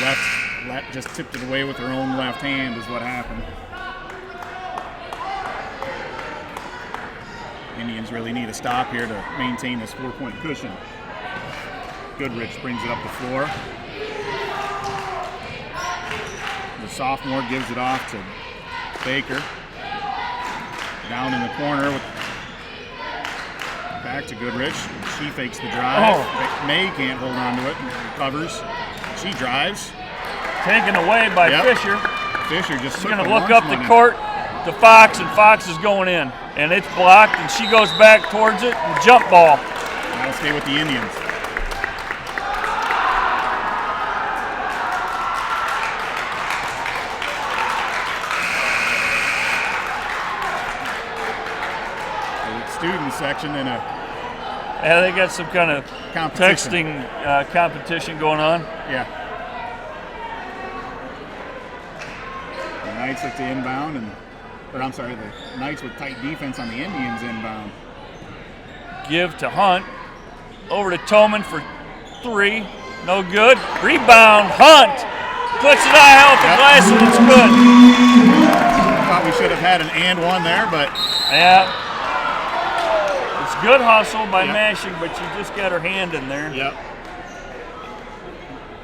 left just tipped it away with their own left hand is what happened. Indians really need a stop here to maintain this 4-point cushion. Goodrich brings it up the floor. The sophomore gives it off to Baker. Down in the corner, back to Goodrich. She fakes the drive. Oh. May can't hold on to it and recovers. She drives. Taken away by Fisher. Fisher just She's going to look up the court to Fox, and Fox is going in. And it's blocked, and she goes back towards it, and jump ball. That'll stay with the Indians. Student section and yeah, they got some kind of texting competition going on. Yeah. The Knights look to inbound, the Knights with tight defense on the Indians inbound. Give to Hunt. Over to Toman for 3. No good. Rebound. Hunt puts it high off the glass, and it's good. Thought we should have had an and one there, but yeah. It's good hustle by Mashing, but she just got her hand in there. Yep.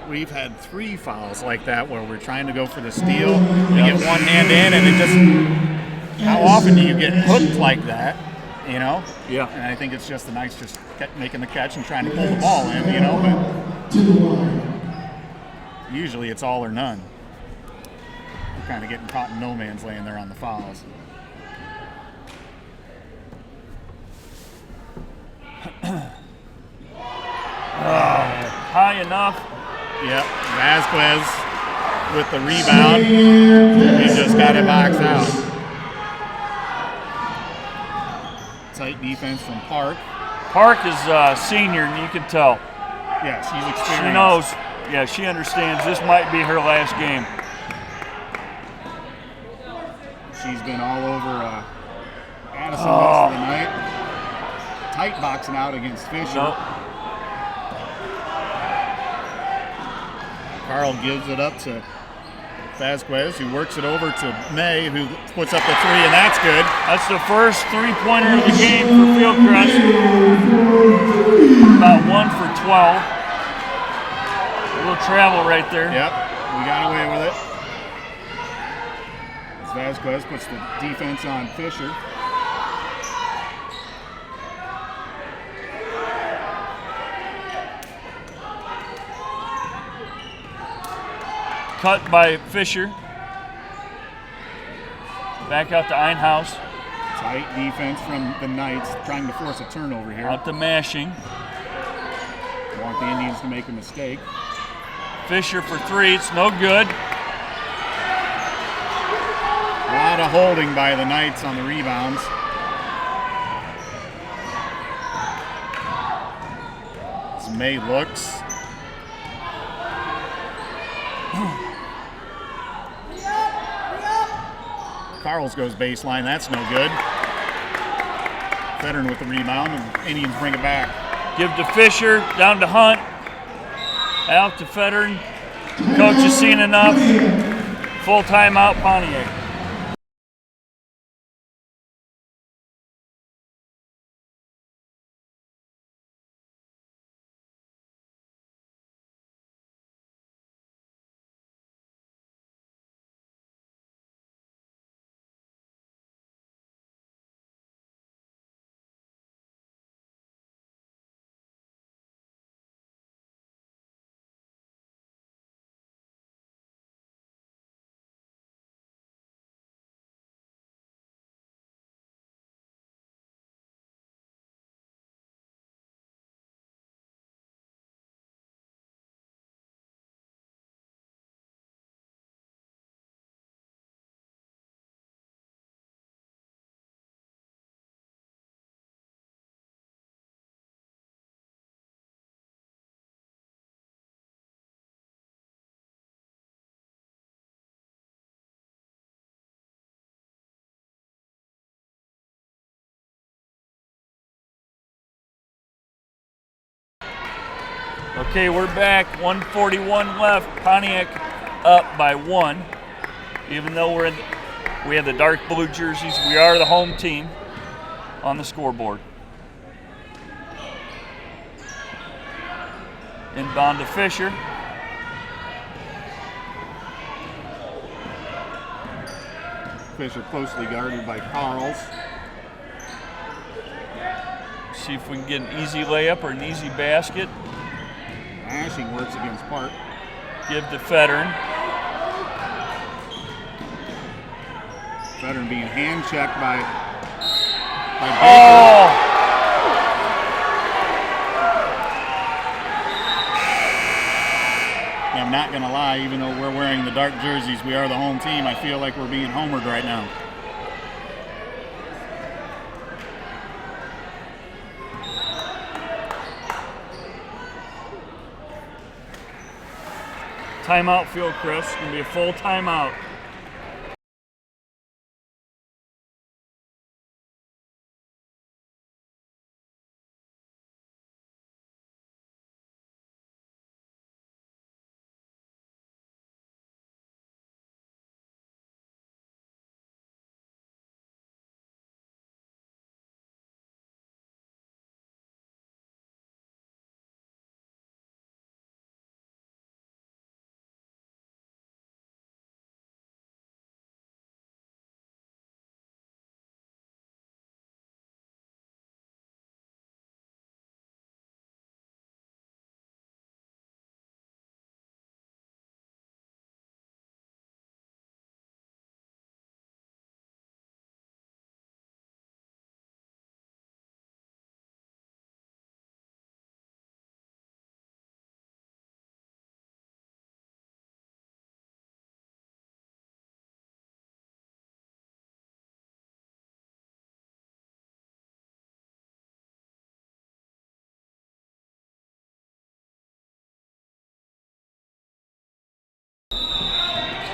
We've had 3 fouls like that where we're trying to go for the steal. We get one hand in, and it just. How often do you get hooked like that? You know? Yeah. And I think it's just the Knights just kept making the catch and trying to pull the ball in, you know? But usually it's all or none. We're kind of getting caught in no man's land there on the fouls. High enough. Yep, Vasquez with the rebound. He just got it boxed out. Tight defense from Park. Park is a senior, and you can tell. Yeah, she's experienced. She knows. Yeah, she understands this might be her last game. She's been all over Addison most of the night. Tight boxing out against Fisher. Nope. Carl gives it up to Vasquez, who works it over to May, who puts up the 3, and that's good. That's the first 3-pointer of the game for Fieldcrest. About 1 for 12. A little travel right there. Yep, we got away with it. Vasquez puts the defense on Fisher. Cut by Fisher. Back out to Einhaus. Tight defense from the Knights, trying to force a turnover here. Out to Mashing. Want the Indians to make a mistake. Fisher for three. It's no good. A lot of holding by the Knights on the rebounds. As May looks. Carls goes baseline. That's no good. Veteran with the rebound, and Indians bring it back. Give to Fisher, down to Hunt. Out to Federer. Coach has seen enough. Full timeout, Pontiac. Okay, we're back. 1:41 left. Pontiac up by 1. Even though we have the dark blue jerseys, we are the home team on the scoreboard. Inbound to Fisher. Fisher closely guarded by Carls. See if we can get an easy layup or an easy basket. Mashing works against Park. Give to Federer. Veteran being hand checked by Baker. Oh! I'm not going to lie, even though we're wearing the dark jerseys, we are the home team. I feel like we're being homered right now. Timeout, Fieldcrest. It's going to be a full timeout.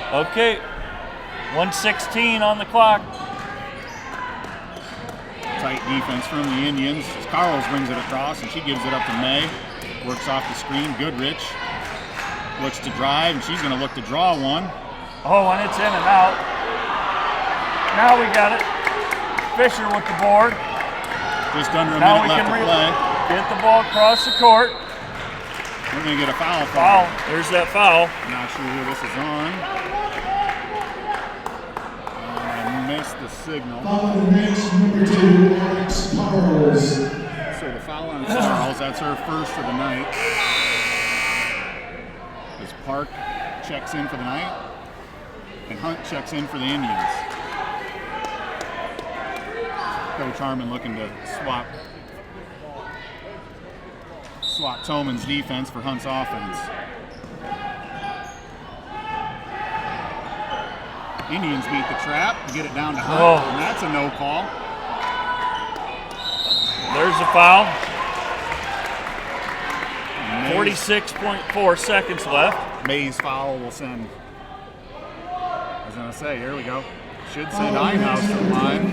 Okay, 1:16 on the clock. Tight defense from the Indians. Carls brings it across, and she gives it up to May. Works off the screen. Goodrich looks to drive, and she's going to look to draw one. Oh, and it's in and out. Now we got it. Fisher with the board. Just under a Now minute we left can to play. get the ball across the court. We're going to get a foul. Foul. There's that foul. Not sure who this is on. missed the signal. Following next, number 2, Alex Charles. So the foul on Charles, that's her first of the night. As Park checks in for the night, and Hunt checks in for the Indians. Coach Harmon looking to swap Tolman's defense for Hunt's offense. Indians beat the trap, get it down to Hunt, and that's a no call. There's the foul. 46.4 seconds left. May's foul will send. I was gonna say, here we go. Should send Einhaus to the line.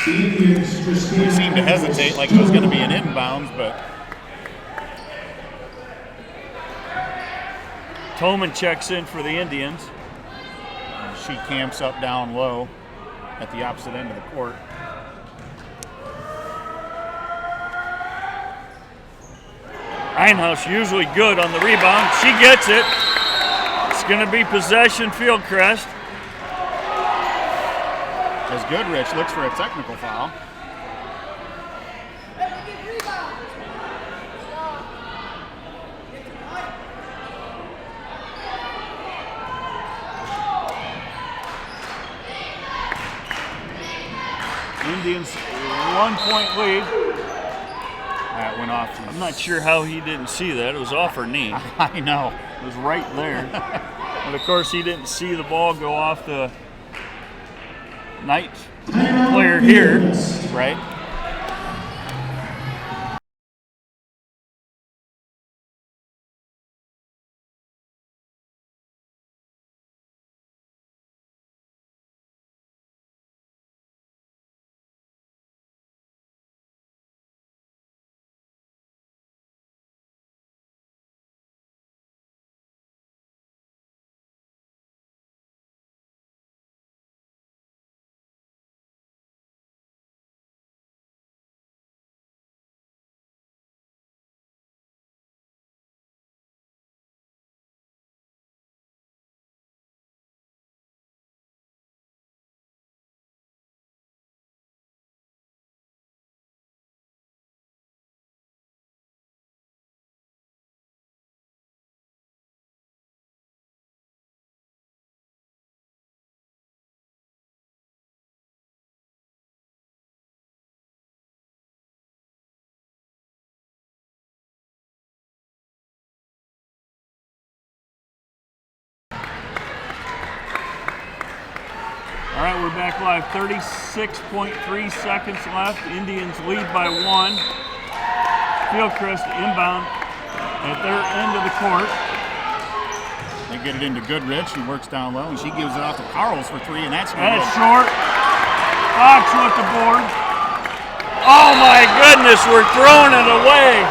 He seemed to hesitate like it was going to be an inbounds, but Tolman checks in for the Indians. she camps up down low at the opposite end of the court. Einhaus usually good on the rebound. She gets it. It's going to be possession Fieldcrest. As Goodrich looks for a technical foul. Indians 1-point lead. That went off. I'm not sure how he didn't see that. It was off her knee. I know. It was right there. But of course, he didn't see the ball go off the Knight player here. Right. All right, we're back live. 36.3 seconds left. Indians lead by 1. Fieldcrest inbound at their end of the court. They get it into Goodrich. He works down low, and she gives it off to Carls for 3, and that's no That's good. short. Fox with the board. Oh my goodness, we're throwing it away.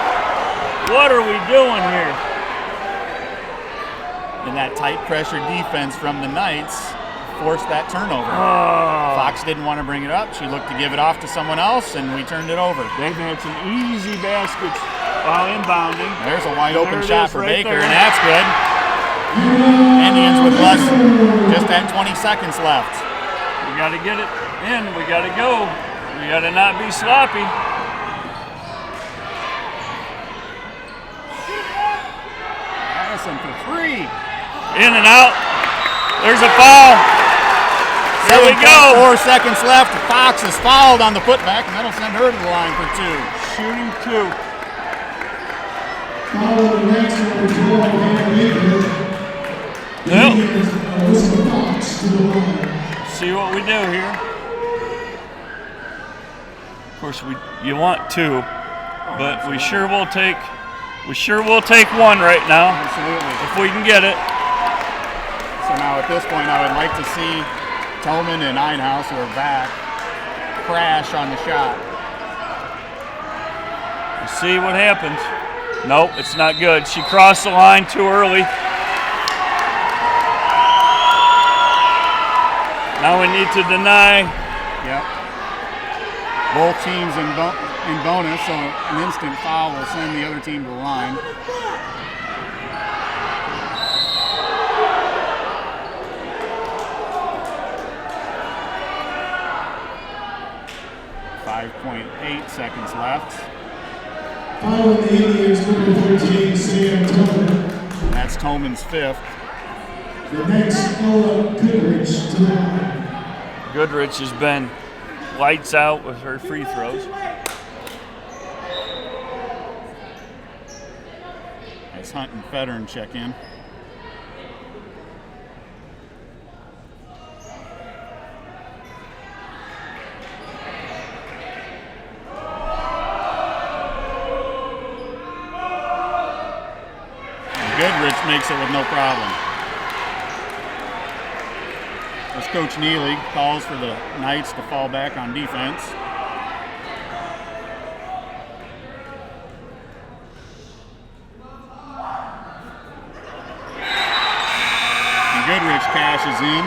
What are we doing here? And that tight pressure defense from the Knights forced that turnover. Oh. Fox didn't want to bring it up. She looked to give it off to someone else, and we turned it over. They've had some easy baskets while inbounding. There's a wide open There it shot is for right Baker, there. and that's good. Indians with less, just at 20 seconds left. We got to get it in. We got to go. We got to not be sloppy. Madison for 3. In and out. There's a foul. There we go. 4 seconds left. Fox is fouled on the putback, and that'll send her to the line for 2. Shooting 2. Following next, number 12, Hannah Baker. Yep. Alyssa Fox to the line. See what we do here. Of course, you want 2, but we sure will take 1 right now Absolutely. if we can get it. So now at this point, I would like to see Tolman and Einhaus, who are back, crash on the shot. We'll see what happens. Nope, it's not good. She crossed the line too early. Now we need to deny. Yep. Both teams in bonus, so an instant foul will send the other team to the line. 5.8 seconds left. Following the Indians, number 13, Sam Tillman. That's Tolman's 5th. The next, Ella Goodrich to the line. Goodrich has been lights out with her free throws. As Hunt and Federn check in. Goodrich makes it with no problem. As Coach Neely calls for the Knights to fall back on defense. And Goodrich cashes in.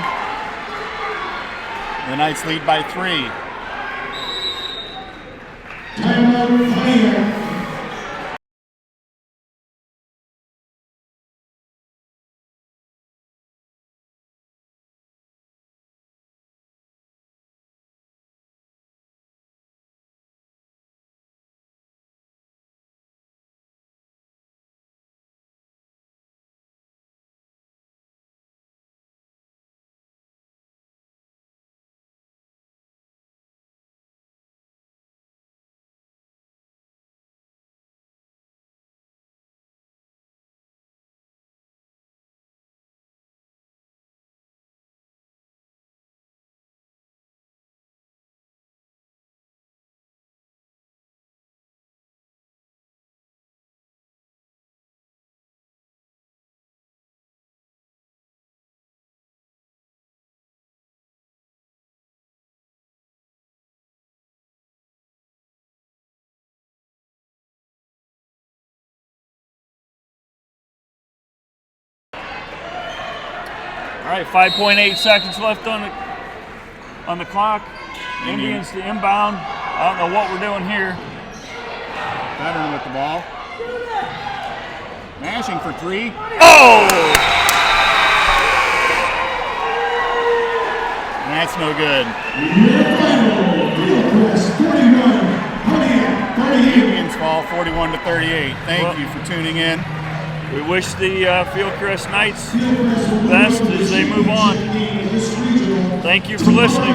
The Knights lead by 3. Timeout, Pontiac. All right, 5.8 seconds left on the clock. Indians to inbound. I don't know what we're doing here. Federn with the ball. Mashing for 3. Oh! And that's no good. Your final, Fieldcrest 41, Pontiac 38. Indians fall 41-38. Thank you for tuning in. We wish the Fieldcrest Knights best as they move on. Thank you for listening.